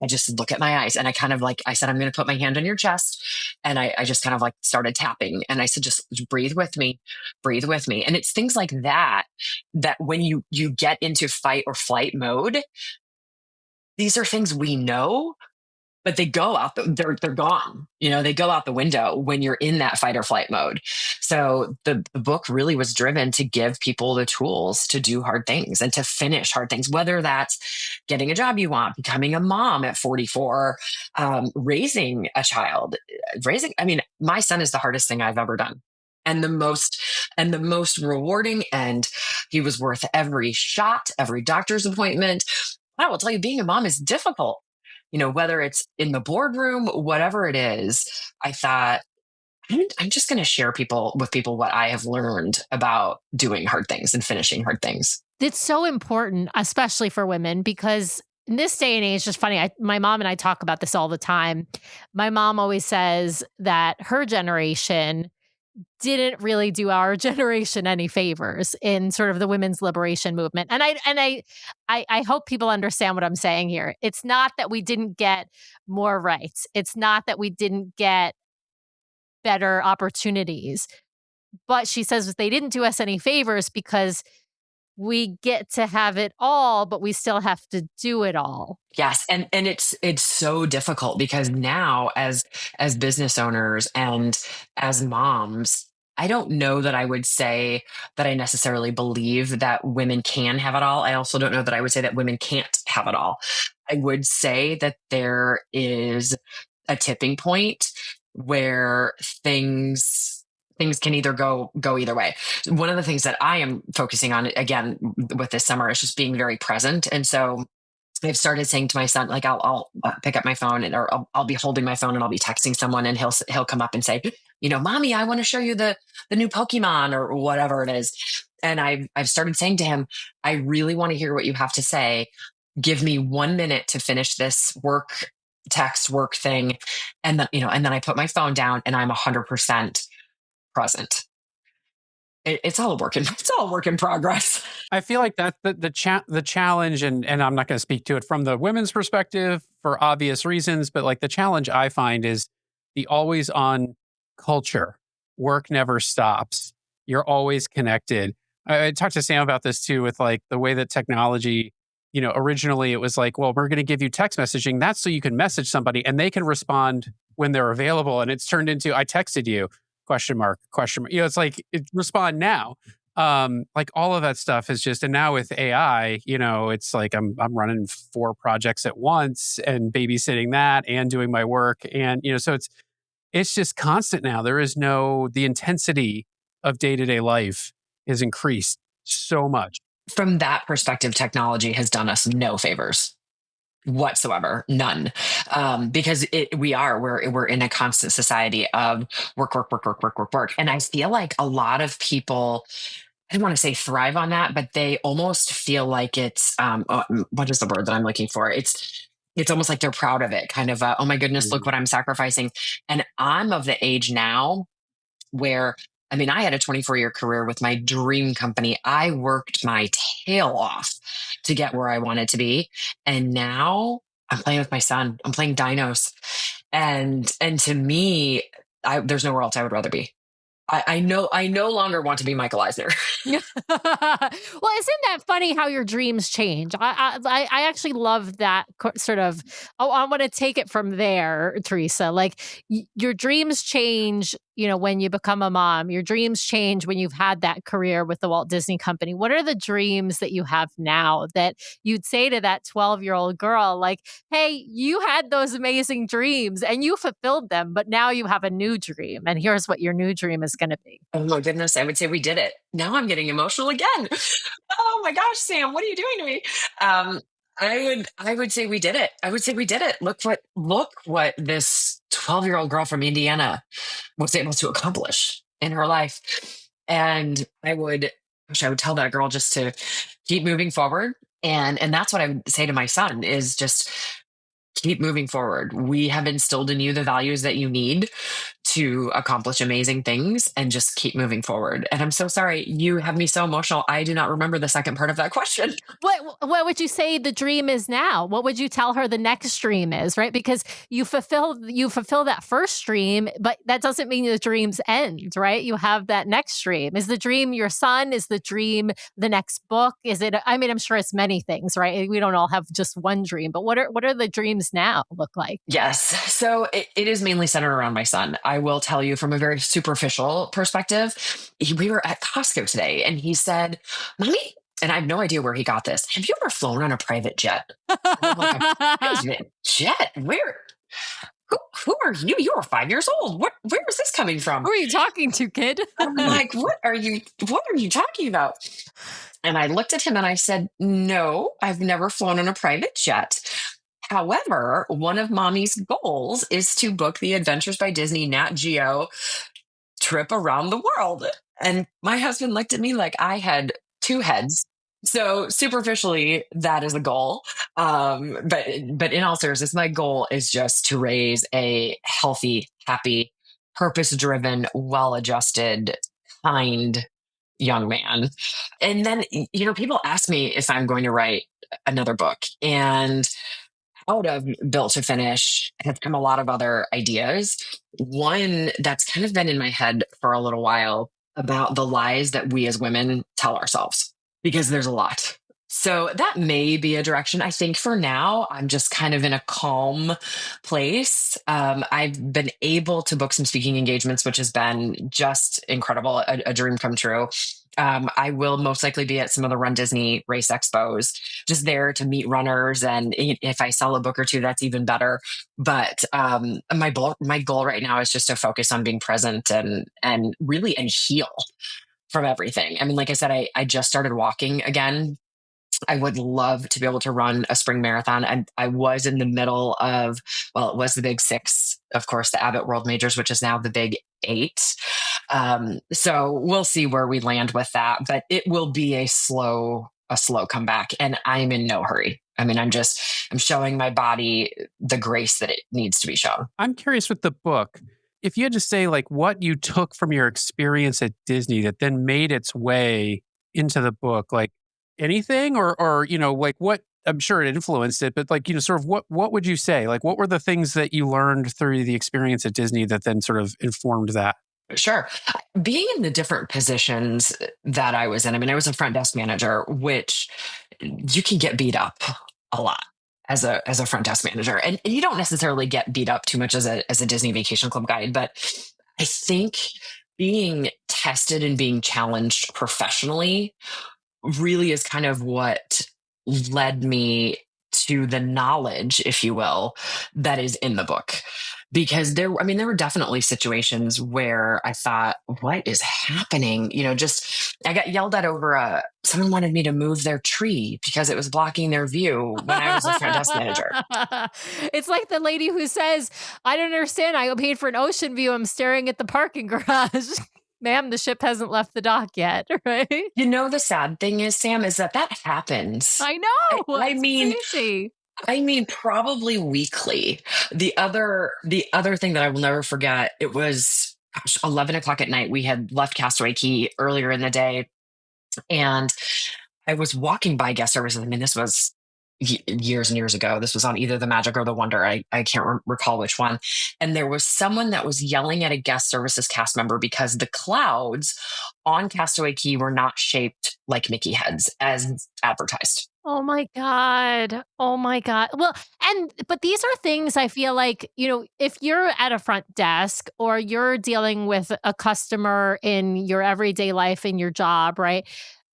I just look at my eyes and I kind of I said, I'm going to put my hand on your chest. And I just kind of started tapping. And I said, just breathe with me, breathe with me. And it's things like that when you get into fight or flight mode, these are things we know, but they go out, they're gone. They go out the window when you're in that fight or flight mode. So the book really was driven to give people the tools to do hard things and to finish hard things, whether that's getting a job you want, becoming a mom at 44, raising a child, my son is the hardest thing I've ever done. And the most rewarding, and he was worth every shot, every doctor's appointment. I will tell you, being a mom is difficult. Whether it's in the boardroom, whatever it is, I thought, I'm just going to share with people what I have learned about doing hard things and finishing hard things. It's so important, especially for women, because in this day and age, just funny, my mom and I talk about this all the time. My mom always says that her generation didn't really do our generation any favors in sort of the women's liberation movement. And I hope people understand what I'm saying here. It's not that we didn't get more rights. It's not that we didn't get better opportunities. But she says they didn't do us any favors because we get to have it all, but we still have to do it all. Yes. And it's so difficult because now as business owners and as moms, I don't know that I would say that I necessarily believe that women can have it all. I also don't know that I would say that women can't have it all. I would say that there is a tipping point where things can either go either way. One of the things that I am focusing on, again, with this summer is just being very present. And so I've started saying to my son, I'll pick up my phone or I'll be holding my phone and I'll be texting someone and he'll come up and say, Mommy, I want to show you the new Pokemon or whatever it is. And I've started saying to him, I really want to hear what you have to say. Give me 1 minute to finish this text work thing. And then, and then I put my phone down and I'm 100% present. It's all a work in progress. I feel like that's the challenge, and I'm not going to speak to it from the women's perspective for obvious reasons, but the challenge I find is the always on culture. Work never stops. You're always connected. I talked to Sam about this too, with the way that technology, originally it was well, we're going to give you text messaging. That's so you can message somebody and they can respond when they're available. And it's turned into, I texted you. Question mark. It's respond now. All of that stuff is just, and now with AI, it's I'm running 4 projects at once and babysitting that and doing my work. And, so it's just constant now. There is the intensity of day-to-day life is increased so much. From that perspective, technology has done us no favors whatsoever, none. Because we're in a constant society of work, work, work, work, work, work, work. And I feel like a lot of people, I don't want to say thrive on that, but they almost feel like it's what is the word that I'm looking for? It's almost like they're proud of it, kind of oh my goodness, look what I'm sacrificing. And I'm of the age now where, I mean, I had a 24-year career with my dream company. I worked my tail off to get where I wanted to be. And now I'm playing with my son. I'm playing dinos. And to me, there's nowhere else I would rather be. I know I no longer want to be Michael Eisner. Well, isn't that funny how your dreams change? I actually love that sort of. Oh, I want to take it from there, Theresa. Like your dreams change, when you become a mom. Your dreams change when you've had that career with the Walt Disney Company. What are the dreams that you have now that you'd say to that 12-year-old girl, like, "Hey, you had those amazing dreams and you fulfilled them, but now you have a new dream, and here's what your new dream is going to be." Oh my goodness, I would say we did it. Now I'm getting emotional again. Oh my gosh, Sam, what are you doing to me? I would say we did it. I would say we did it. Look what this 12-year-old girl from Indiana was able to accomplish in her life. And I wish I would tell that girl just to keep moving forward. And that's what I would say to my son is just keep moving forward. We have instilled in you the values that you need to accomplish amazing things and just keep moving forward. And I'm so sorry. You have me so emotional. I do not remember the second part of that question. What would you say the dream is now? What would you tell her the next dream is, right? Because you fulfill that first dream, but that doesn't mean the dreams end, right? You have that next dream. Is the dream your son? Is the dream the next book? Is it, I mean, I'm sure it's many things, right? We don't all have just one dream, but what are the dreams now look like? Yes. So it is mainly centered around my son. I will tell you from a very superficial perspective. We were at Costco today and he said, Mommy, and I have no idea where he got this. Have you ever flown on a private jet? And I'm like, a private jet? Where? Who are you? You are 5 years old. Where is this coming from? Who are you talking to, kid? I'm like, what are you talking about? And I looked at him and I said, no, I've never flown on a private jet. However, one of mommy's goals is to book the Adventures by Disney Nat Geo trip around the world. And my husband looked at me like I had two heads. So superficially, that is a goal. But in all seriousness, my goal is just to raise a healthy, happy, purpose-driven, well-adjusted, kind young man. And then, people ask me if I'm going to write another book. And out of Built to Finish have come a lot of other ideas. One that's kind of been in my head for a little while about the lies that we as women tell ourselves, because there's a lot. So that may be a direction. I think for now, I'm just kind of in a calm place. I've been able to book some speaking engagements, which has been just incredible, a dream come true. I will most likely be at some of the Run Disney race expos, just there to meet runners. And if I sell a book or two, that's even better. But my goal right now is just to focus on being present and really heal from everything. I mean, like I said, I just started walking again. I would love to be able to run a spring marathon. And I was in the middle of, well, it was the Big Six, of course, the Abbott World Majors, which is now the Big Eight. So we'll see where we land with that, but it will be a slow comeback. And I'm in no hurry. I mean, I'm showing my body the grace that it needs to be shown. I'm curious with the book, if you had to say like what you took from your experience at Disney that then made its way into the book, like anything or like what, I'm sure it influenced it, but like, sort of what would you say? Like, what were the things that you learned through the experience at Disney that then sort of informed that? Sure. Being in the different positions that I was in, I mean, I was a front desk manager, which you can get beat up a lot as a front desk manager. And you don't necessarily get beat up too much as a Disney Vacation Club guide, but I think being tested and being challenged professionally really is kind of what led me to the knowledge, if you will, that is in the book. because there were definitely situations where I thought, what is happening? Just I got yelled at over someone wanted me to move their tree because it was blocking their view when I was the front desk manager. It's like the lady who says, I don't understand. I paid for an ocean view. I'm staring at the parking garage. Ma'am, the ship hasn't left the dock yet, right? The sad thing is, Sam, is that happens. I know. I It's mean, crazy. probably weekly. The other thing that I will never forget, it was 11 o'clock at night. We had left Castaway Key earlier in the day, and I was walking by guest services. I mean, this was years and years ago. This was on either the Magic or the Wonder. I can't recall which one. And there was someone that was yelling at a guest services cast member because the clouds on Castaway Key were not shaped like Mickey heads as advertised. Oh my God. Oh my God. Well, but these are things I feel like, if you're at a front desk or you're dealing with a customer in your everyday life in your job, right?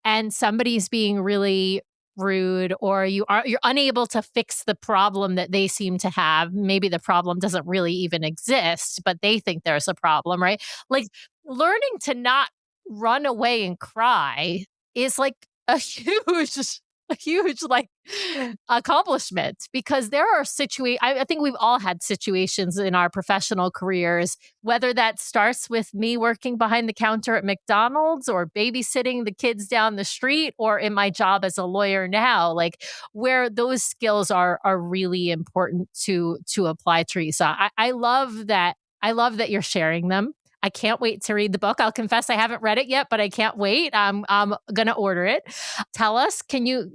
And somebody's being really rude, or you're unable to fix the problem that they seem to have. Maybe the problem doesn't really even exist, but they think there's a problem, right? Like, learning to not run away and cry is like a huge like accomplishment, because there are I think we've all had situations in our professional careers, whether that starts with me working behind the counter at McDonald's or babysitting the kids down the street, or in my job as a lawyer now, like, where those skills are really important to apply, Theresa. I love that. I love that you're sharing them. I can't wait to read the book. I'll confess I haven't read it yet, but I can't wait. I'm going to order it. Tell us,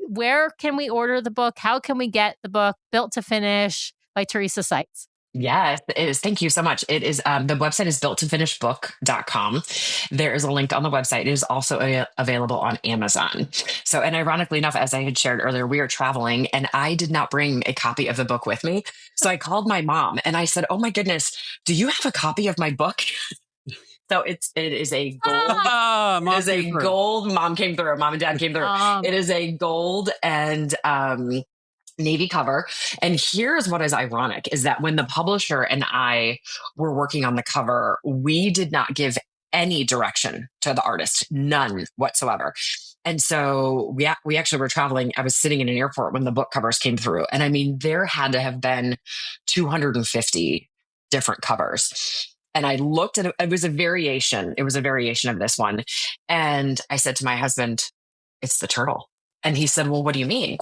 where can we order the book? How can we get the book, Built to Finish by Theresa Seitz? Yes, it is. Thank you so much. It is the website is builttofinishbook.com. There is a link on the website. It is also available on Amazon. So, and ironically enough, as I had shared earlier, we are traveling and I did not bring a copy of the book with me. So I called my mom and I said, "Oh my goodness, do you have a copy of my book?" So it is a gold. It is a gold. Mom came through. Mom and dad came through. It is a gold and navy cover. And here's what is ironic is that when the publisher and I were working on the cover, we did not give any direction to the artist, none whatsoever. And so we actually were traveling. I was sitting in an airport when the book covers came through. And I mean, there had to have been 250 different covers. And I looked at it. It was a variation. It was a variation of this one. And I said to my husband, "It's the turtle." And he said, "Well, what do you mean?"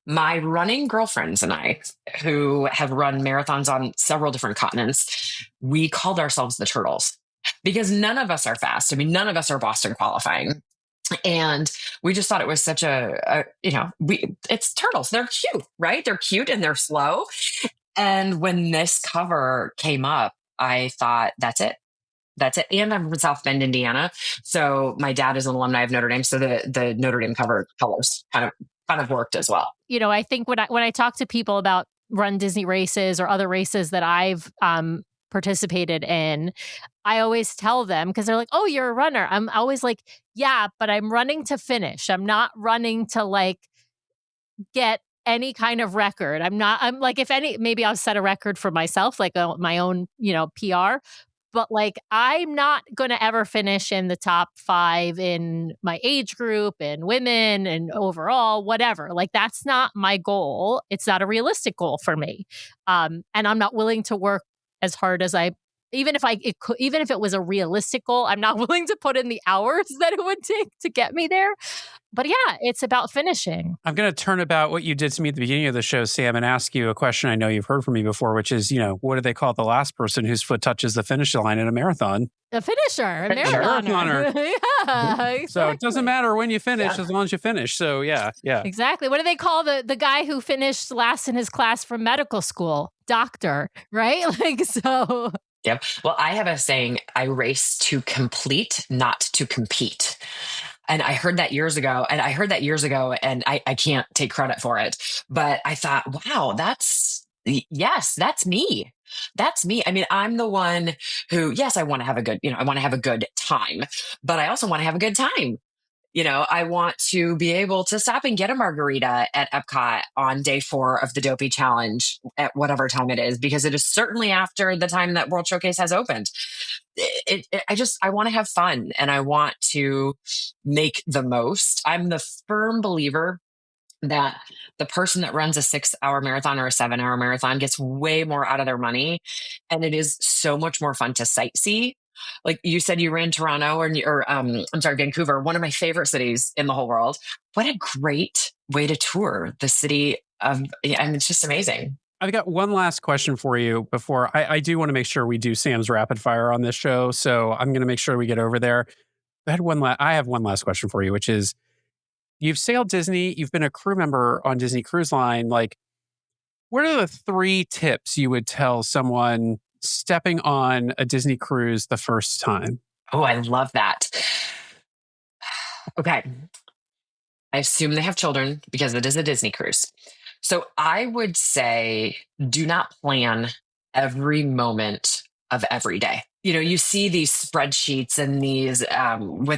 My running girlfriends and I, who have run marathons on several different continents, we called ourselves the turtles because none of us are fast. I mean, none of us are Boston qualifying. And we just thought it was such it's turtles. They're cute, right? They're cute and they're slow. And when this cover came up, I thought, that's it. That's it. And I'm from South Bend, Indiana. So my dad is an alumni of Notre Dame. So the Notre Dame cover colors kind of worked as well. I think when I talk to people about Run Disney races or other races that I've participated in, I always tell them, because they're like, "Oh, you're a runner." I'm always like, "Yeah, but I'm running to finish. I'm not running to like get any kind of record. I'm like, if any, maybe I'll set a record for myself, like my own, PR. But like, I'm not going to ever finish in the top 5 in my age group and women and overall, whatever. Like, that's not my goal. It's not a realistic goal for me. And I'm not willing to work as hard as even if it was a realistic goal, I'm not willing to put in the hours that it would take to get me there. But yeah, it's about finishing. I'm going to turn about what you did to me at the beginning of the show, Sam, and ask you a question I know you've heard from me before, which is, what do they call the last person whose foot touches the finish line in a marathon? A finisher, a marathoner. Yeah, exactly. So it doesn't matter when you finish, as long as you finish. So yeah. Exactly. What do they call the guy who finished last in his class from medical school? Doctor, right? Like, so... Yep. Well, I have a saying, I race to complete, not to compete. And I heard that years ago, and I can't take credit for it, but I thought, wow, that's me. That's me. I mean, I'm the one who, yes, I want to have a good, I want to have a good time, but I also want to have a good time. I want to be able to stop and get a margarita at Epcot on day 4 of the Dopey Challenge at whatever time it is, because it is certainly after the time that World Showcase has opened. I want to have fun, and I want to make the most. I'm the firm believer that the person that runs a 6-hour marathon or a 7-hour marathon gets way more out of their money. And it is so much more fun to sightsee. Like you said, you ran Toronto or I'm sorry, Vancouver, one of my favorite cities in the whole world. What a great way to tour the city and it's just amazing. I've got one last question for you before I do want to make sure we do Sam's rapid fire on this show. So I'm going to make sure we get over there. I have one last question for you, which is, you've sailed Disney, you've been a crew member on Disney Cruise Line. Like, what are the 3 tips you would tell someone stepping on a Disney cruise the first time? Oh, I love that. Okay. I assume they have children because it is a Disney cruise. So I would say, do not plan every moment of every day. You see these spreadsheets and these,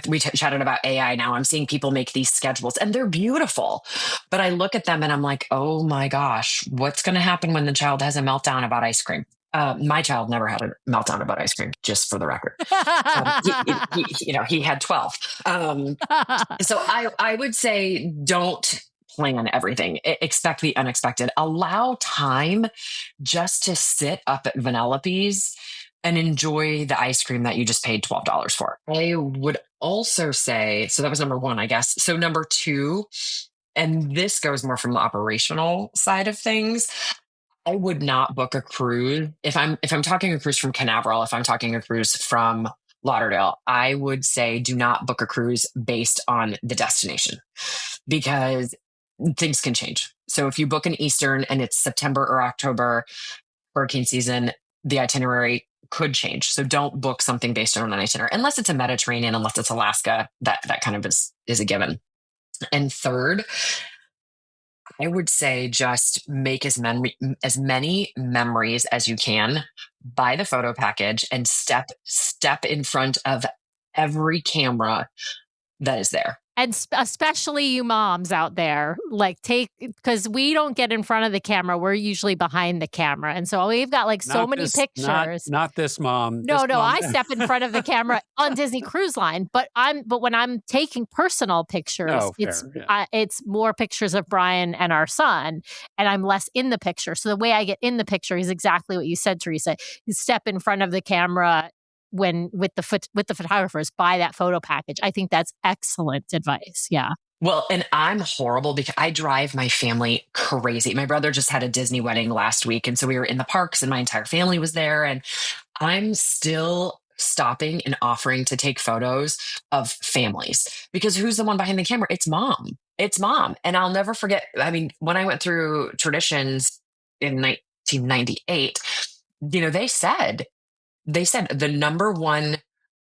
we chatted about AI now. I'm seeing people make these schedules and they're beautiful, but I look at them and I'm like, oh my gosh, what's going to happen when the child has a meltdown about ice cream? My child never had a meltdown about ice cream, just for the record. He had 12. So I would say, don't plan everything. Expect the unexpected. Allow time just to sit up at Vanellope's and enjoy the ice cream that you just paid $12 for. I would also say, so that was number 1, I guess. So number 2, and this goes more from the operational side of things, I would not book a cruise. If I'm talking a cruise from Canaveral, if I'm talking a cruise from Lauderdale, I would say do not book a cruise based on the destination, because things can change. So if you book an Eastern and it's September or October, hurricane season, the itinerary could change. So don't book something based on an itinerary, unless it's a Mediterranean, unless it's Alaska, that kind of is a given. And third, I would say just make as many memories as you can. Buy the photo package and step in front of every camera that is there. And especially you moms out there, like because we don't get in front of the camera. We're usually behind the camera. And so we've got like so many pictures. Not this mom. No, this mom. I step in front of the camera on Disney Cruise Line, but when I'm taking personal pictures, it's more pictures of Brian and our son, and I'm less in the picture. So the way I get in the picture is exactly what you said, Theresa. You step in front of the camera with the photographers, buy that photo package. I think that's excellent advice. Yeah. Well, and I'm horrible because I drive my family crazy. My brother just had a Disney wedding last week, and so we were in the parks and my entire family was there, and I'm still stopping and offering to take photos of families, because who's the one behind the camera? It's mom. And I'll never forget. I mean, when I went through Traditions in 1998, they said the number 1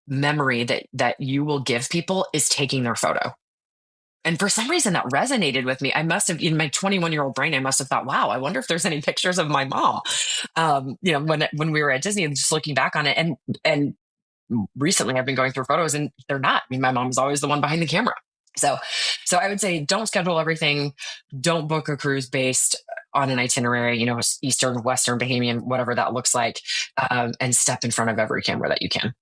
memory that you will give people is taking their photo. And for some reason that resonated with me. I must have, in my 21-year-old brain, I must have thought, wow, I wonder if there's any pictures of my mom, when we were at Disney, and just looking back on it. And recently I've been going through photos and they're not. I mean, my mom is always the one behind the camera. So I would say, don't schedule everything. Don't book a cruise based on an itinerary, Eastern, Western, Bahamian, whatever that looks like, and step in front of every camera that you can.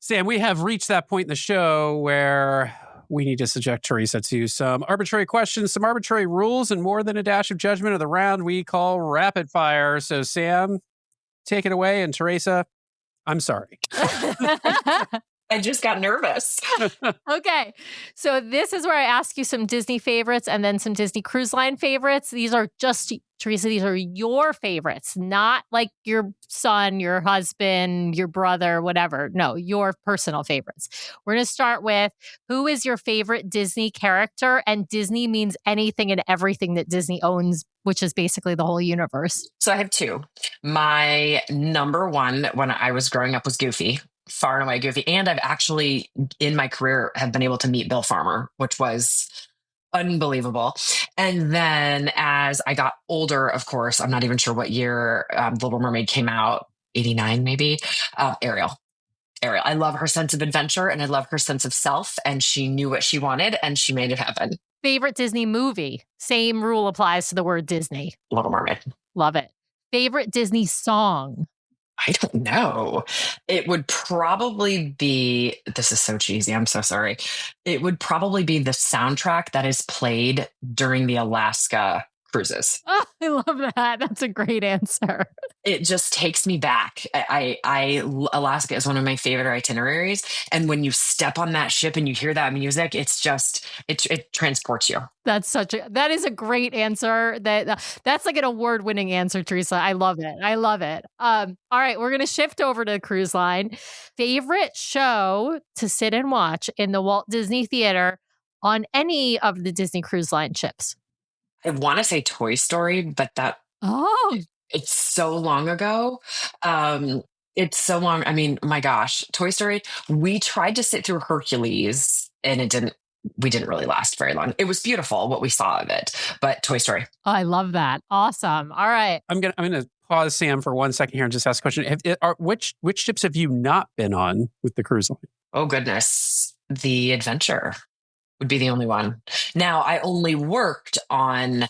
Sam, we have reached that point in the show where we need to subject Theresa to some arbitrary questions, some arbitrary rules, and more than a dash of judgment of the round we call rapid fire. So Sam, take it away. And Theresa, I'm sorry. I just got nervous. Okay. So this is where I ask you some Disney favorites and then some Disney Cruise Line favorites. These are just, Theresa, these are your favorites, not like your son, your husband, your brother, whatever. No, your personal favorites. We're going to start with, who is your favorite Disney character? And Disney means anything and everything that Disney owns, which is basically the whole universe. So I have 2. My number 1 when I was growing up was Goofy. Far and away Goofy. And I've actually, in my career, have been able to meet Bill Farmer, which was unbelievable. And then as I got older, of course, I'm not even sure what year The Little Mermaid came out, 89 maybe, Ariel. Ariel. I love her sense of adventure and I love her sense of self. And she knew what she wanted and she made it happen. Favorite Disney movie? Same rule applies to the word Disney. Little Mermaid. Love it. Favorite Disney song? I don't know. It would probably be, this is so cheesy. I'm so sorry. It would probably be the soundtrack that is played during the Alaska cruises. Oh, I love that. That's a great answer. It just takes me back. Alaska is one of my favorite itineraries. And when you step on that ship and you hear that music, it's just, it transports you. That is a great answer. That's like an award-winning answer, Theresa. I love it. I love it. All right, we're going to shift over to the cruise line. Favorite show to sit and watch in the Walt Disney Theater on any of the Disney Cruise Line ships? I want to say Toy Story, but Oh, it's so long ago. It's so long. I mean, my gosh, Toy Story. We tried to sit through Hercules and we didn't really last very long. It was beautiful what we saw of it, but Toy Story. I love that. Awesome. All right. I'm gonna pause Sam for 1 second here and just ask a question. Which ships have you not been on with the cruise line? Oh goodness. The Adventure would be the only one. Now I only worked on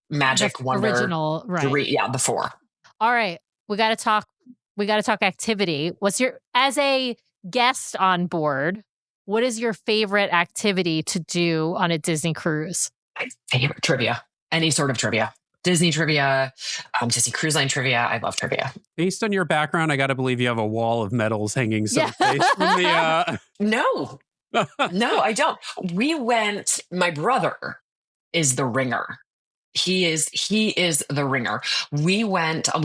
Magic The Wonder original, right. 3. Yeah, the 4. All right. We got to talk activity. As a guest on board, what is your favorite activity to do on a Disney cruise? My favorite trivia. Any sort of trivia. Disney trivia, Disney Cruise Line trivia. I love trivia. Based on your background, I got to believe you have a wall of medals hanging someplace. No. No, I don't. My brother is the ringer. He is the ringer. We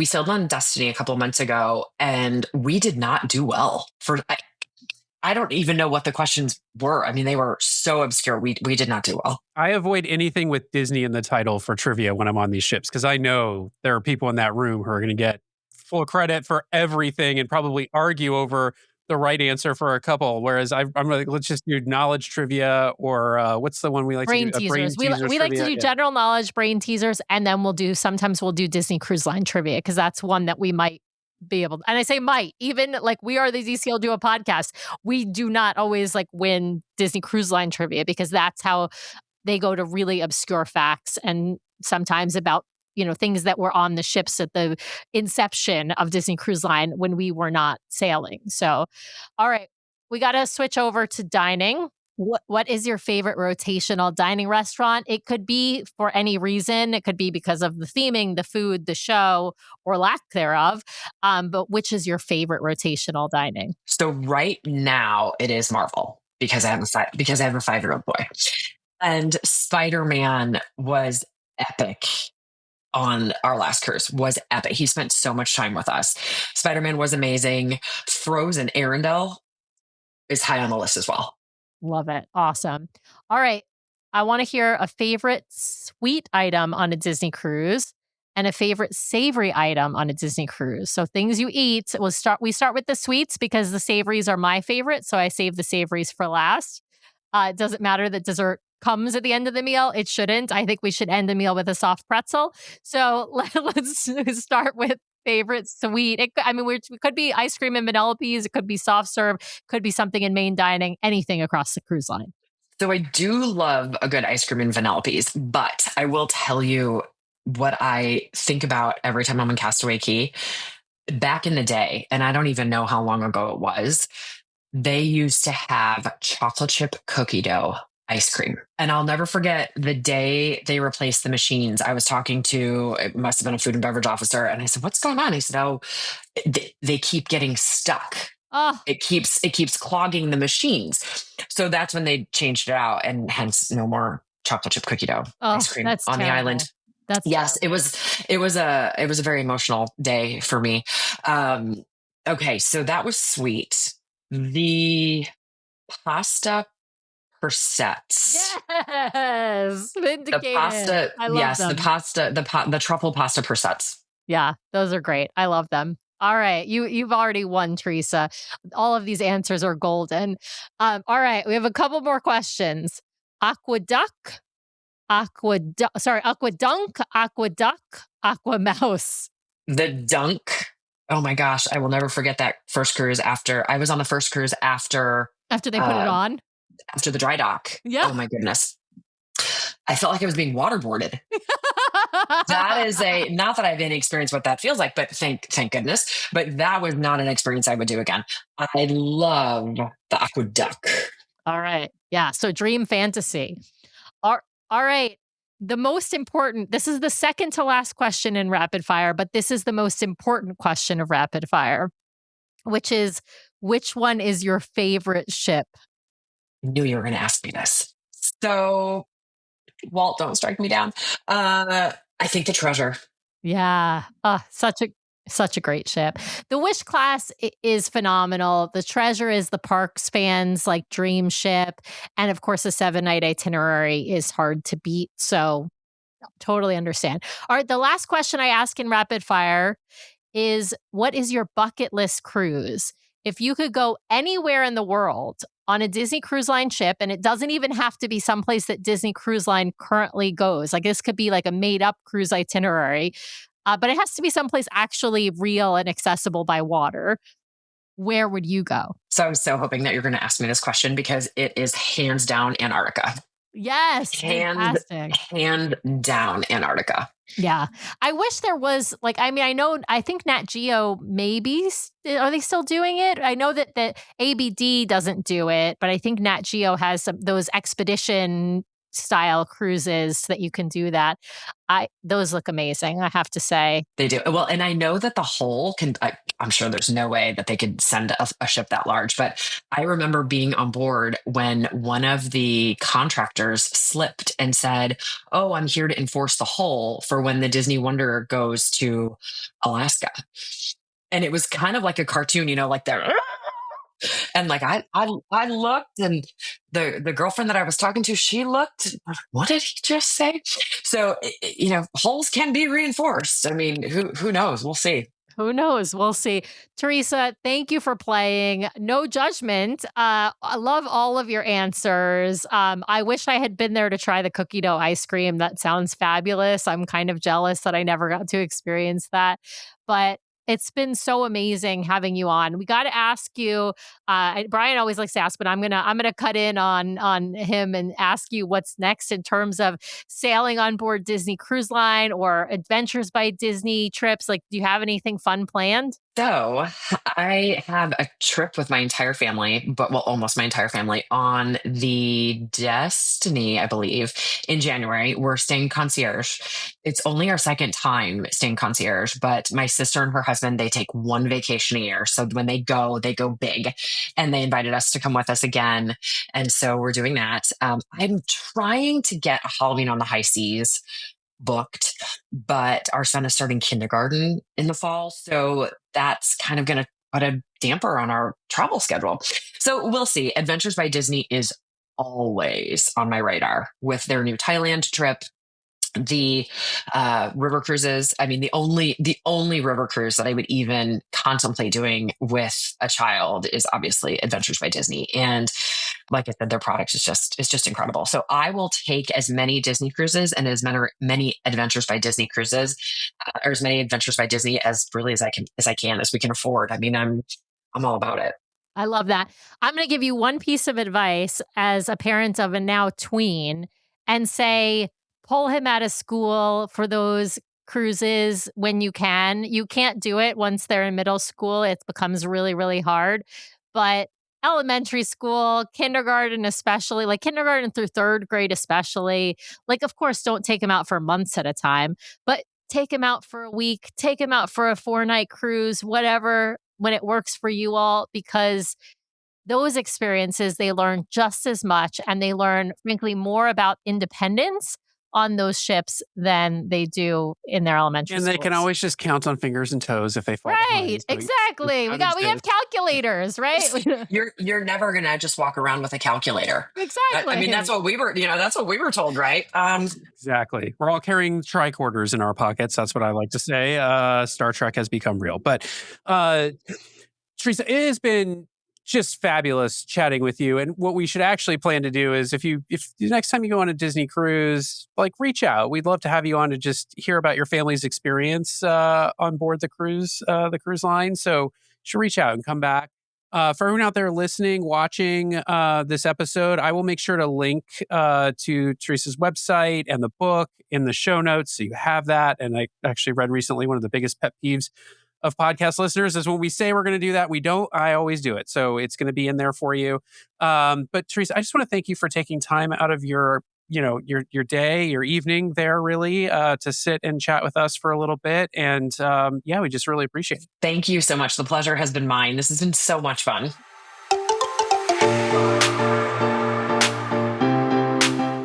sailed on Destiny a couple of months ago and we did not do well I don't even know what the questions were. I mean, they were so obscure. We did not do well. I avoid anything with Disney in the title for trivia when I'm on these ships because I know there are people in that room who are going to get full credit for everything and probably argue over the right answer for a couple. Whereas I'm like, let's just do knowledge trivia or what's the one we like brain to do? Teasers. We like to do general knowledge, brain teasers, and then sometimes we'll do Disney Cruise Line trivia because that's one that we might be able to, and I say might, even like we are the DCL Duo podcast. We do not always like win Disney Cruise Line trivia because that's how they go to really obscure facts and sometimes about things that were on the ships at the inception of Disney Cruise Line when we were not sailing. So, all right, we got to switch over to dining. What is your favorite rotational dining restaurant? It could be for any reason. It could be because of the theming, the food, the show, or lack thereof. But which is your favorite rotational dining? So right now it is Marvel because I have a 5-year-old boy, and Spider-Man was epic. On our last cruise was epic. He spent so much time with us. Spider-Man was amazing. Frozen Arendelle is high on the list as well. Love it. Awesome. All right. I want to hear a favorite sweet item on a Disney cruise and a favorite savory item on a Disney cruise. So things you eat. We start with the sweets because the savories are my favorite. So I save the savories for last. It doesn't matter that dessert comes at the end of the meal. It shouldn't. I think we should end the meal with a soft pretzel. So let's start with favorite sweet. It could be ice cream and Vanellope's. It could be soft serve. Could be something in main dining. Anything across the cruise line. So I do love a good ice cream and Vanellope's, but I will tell you what I think about every time I'm on Castaway Cay. Back in the day, and I don't even know how long ago it was, they used to have chocolate chip cookie dough ice cream. And I'll never forget the day they replaced the machines. I was talking to, it must have been a food and beverage officer. And I said, what's going on? He said, oh, they keep getting stuck. Oh. It keeps clogging the machines. So that's when they changed it out, and hence no more chocolate chip cookie dough ice cream on the island. That's yes, terrible. it was a very emotional day for me. Okay, so that was sweet. The pasta percettes. Yes, vindicated. The pasta, I love yes, them. the truffle pasta percettes. Yeah, those are great. I love them. All right, you've already won, Theresa. All of these answers are golden. All right, we have a couple more questions. Aqueduct, aquadunk, aquamouse. The dunk. Oh my gosh, I will never forget that first cruise after I was on the first cruise after After they put it on? after the dry dock. Yeah. Oh my goodness. I felt like I was being waterboarded. That is not that I have any experience what that feels like, but thank goodness. But that was not an experience I would do again. I love the aqueduct. All right. Yeah. So dream fantasy. All, all right. The most important, this is the second to last question in rapid fire, but this is the most important question of rapid fire, which is, which one is your favorite ship? I knew you were going to ask me this. So, Walt, don't strike me down. I think the Treasure. Yeah. Such a great ship. The Wish class is phenomenal. The Treasure is the Parks fans like dream ship. And of course, a 7-night itinerary is hard to beat. So totally understand. All right. The last question I ask in rapid fire is, what is your bucket list cruise? If you could go anywhere in the world on a Disney Cruise Line ship, and it doesn't even have to be someplace that Disney Cruise Line currently goes, like this could be like a made up cruise itinerary, but it has to be someplace actually real and accessible by water. Where would you go? So I was so hoping that you're going to ask me this question because it is hands down Antarctica. Yes, fantastic. Hand down Antarctica. Yeah. I wish there was like, I think Nat Geo maybe, are they still doing it? I know that ABD doesn't do it, but I think Nat Geo has those expedition style cruises that you can do that. Those look amazing, I have to say. They do. Well, and I know that the whole I'm sure there's no way that they could send a ship that large, but I remember being on board when one of the contractors slipped and said, "Oh, I'm here to enforce the hull for when the Disney Wanderer goes to Alaska." And it was kind of like a cartoon, like the and like I looked, and the girlfriend that I was talking to, she looked, what did he just say? So holes can be reinforced. I mean, who knows? We'll see. Who knows? We'll see. Theresa, thank you for playing. No judgment. I love all of your answers. I wish I had been there to try the cookie dough ice cream. That sounds fabulous. I'm kind of jealous that I never got to experience that. But it's been so amazing having you on. We got to ask you. Brian always likes to ask, but I'm gonna cut in on him and ask you what's next in terms of sailing on board Disney Cruise Line or Adventures by Disney trips. Like, do you have anything fun planned? So I have a trip with my entire family, almost my entire family on the Destiny, I believe, in January. We're staying concierge. It's only our second time staying concierge, but my sister and her husband, they take one vacation a year. So when they go big, and they invited us to come with us again. And so we're doing that. I'm trying to get a Halloween on the High Seas booked, but our son is starting kindergarten in the fall. So that's kind of going to put a damper on our travel schedule. So we'll see. Adventures by Disney is always on my radar with their new Thailand trip. The river cruises. I mean, the only river cruise that I would even contemplate doing with a child is obviously Adventures by Disney. And like I said, their product is just incredible. So I will take as many Disney cruises and as many Adventures by Disney cruises, or as many Adventures by Disney as we can afford. I mean, I'm all about it. I love that. I'm going to give you one piece of advice as a parent of a now tween, and say, pull him out of school for those cruises when you can. You can't do it once they're in middle school. It becomes really, really hard. But elementary school, kindergarten, especially, like kindergarten through third grade, especially, like, of course, don't take him out for months at a time, but take him out for a week, take him out for a 4-night cruise, whatever, when it works for you all, because those experiences, they learn just as much, and they learn, frankly, more about independence on those ships than they do in their elementary schools. And they can always just count on fingers and toes if they fall behind. Right, exactly. We have calculators, right? You're never gonna just walk around with a calculator. Exactly. I mean, that's what we were told, right? Exactly. We're all carrying tricorders in our pockets. That's what I like to say. Star Trek has become real. But Theresa, it has been just fabulous chatting with you. And what we should actually plan to do is if the next time you go on a Disney cruise, like reach out. We'd love to have you on to just hear about your family's experience on board the cruise line. So you should reach out and come back. For everyone out there listening, watching this episode, I will make sure to link to Theresa's website and the book in the show notes so you have that. And I actually read recently one of the biggest pet peeves of podcast listeners is when we say we're going to do that, we don't. I always do it. So it's going to be in there for you. But Theresa, I just want to thank you for taking time out of your day, your evening there, really, to sit and chat with us for a little bit. And we just really appreciate it. Thank you so much. The pleasure has been mine. This has been so much fun.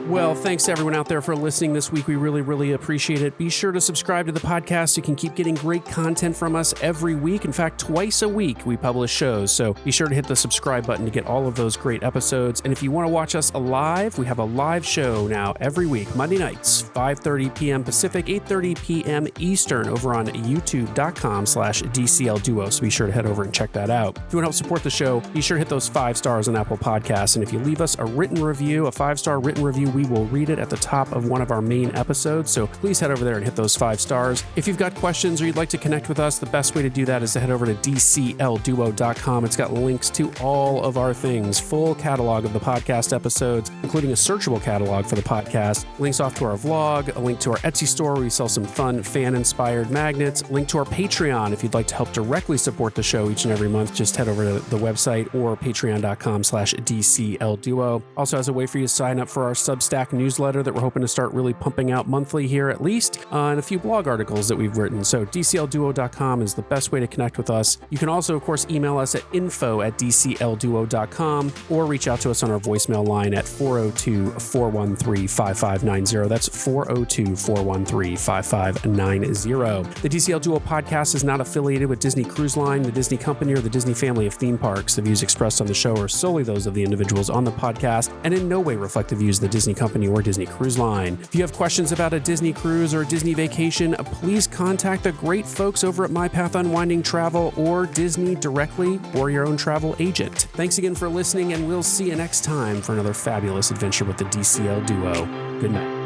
Well, thanks to everyone out there for listening this week. We really, really appreciate it. Be sure to subscribe to the podcast so you can keep getting great content from us every week. In fact, twice a week we publish shows. So be sure to hit the subscribe button to get all of those great episodes. And if you want to watch us live, we have a live show now every week, Monday nights, 5:30 p.m. Pacific, 8:30 p.m. Eastern over on youtube.com/DCL Duo. So be sure to head over and check that out. If you want to help support the show, be sure to hit those 5 stars on Apple Podcasts. And if you leave us a written review, a 5-star written review, we will read it at the top of one of our main episodes. So please head over there and hit those 5 stars. If you've got questions or you'd like to connect with us, the best way to do that is to head over to DCLduo.com. It's got links to all of our things, full catalog of the podcast episodes, including a searchable catalog for the podcast, links off to our vlog, a link to our Etsy store where we sell some fun fan-inspired magnets, link to our Patreon if you'd like to help directly support the show each and every month. Just head over to the website or patreon.com/DCLduo. Also has a way for you to sign up for our Substack newsletter that we're hoping to start really pumping out monthly here at least, and a few blog articles that we've written. So DCLduo.com is the best way to connect with us. You can also, of course, email us at info@DCLduo.com or reach out to us on our voicemail line at 402-413-5590. That's 402-413-5590. The DCL Duo podcast is not affiliated with Disney Cruise Line, the Disney Company, or the Disney family of theme parks. The views expressed on the show are solely those of the individuals on the podcast and in no way reflect the views of the Disney Company or Disney Cruise Line. If you have questions about a Disney cruise or a Disney vacation, please contact the great folks over at My Path Unwinding Travel or Disney directly or your own travel agent. Thanks again for listening, and we'll see you next time for another fabulous adventure with the DCL Duo. Good night.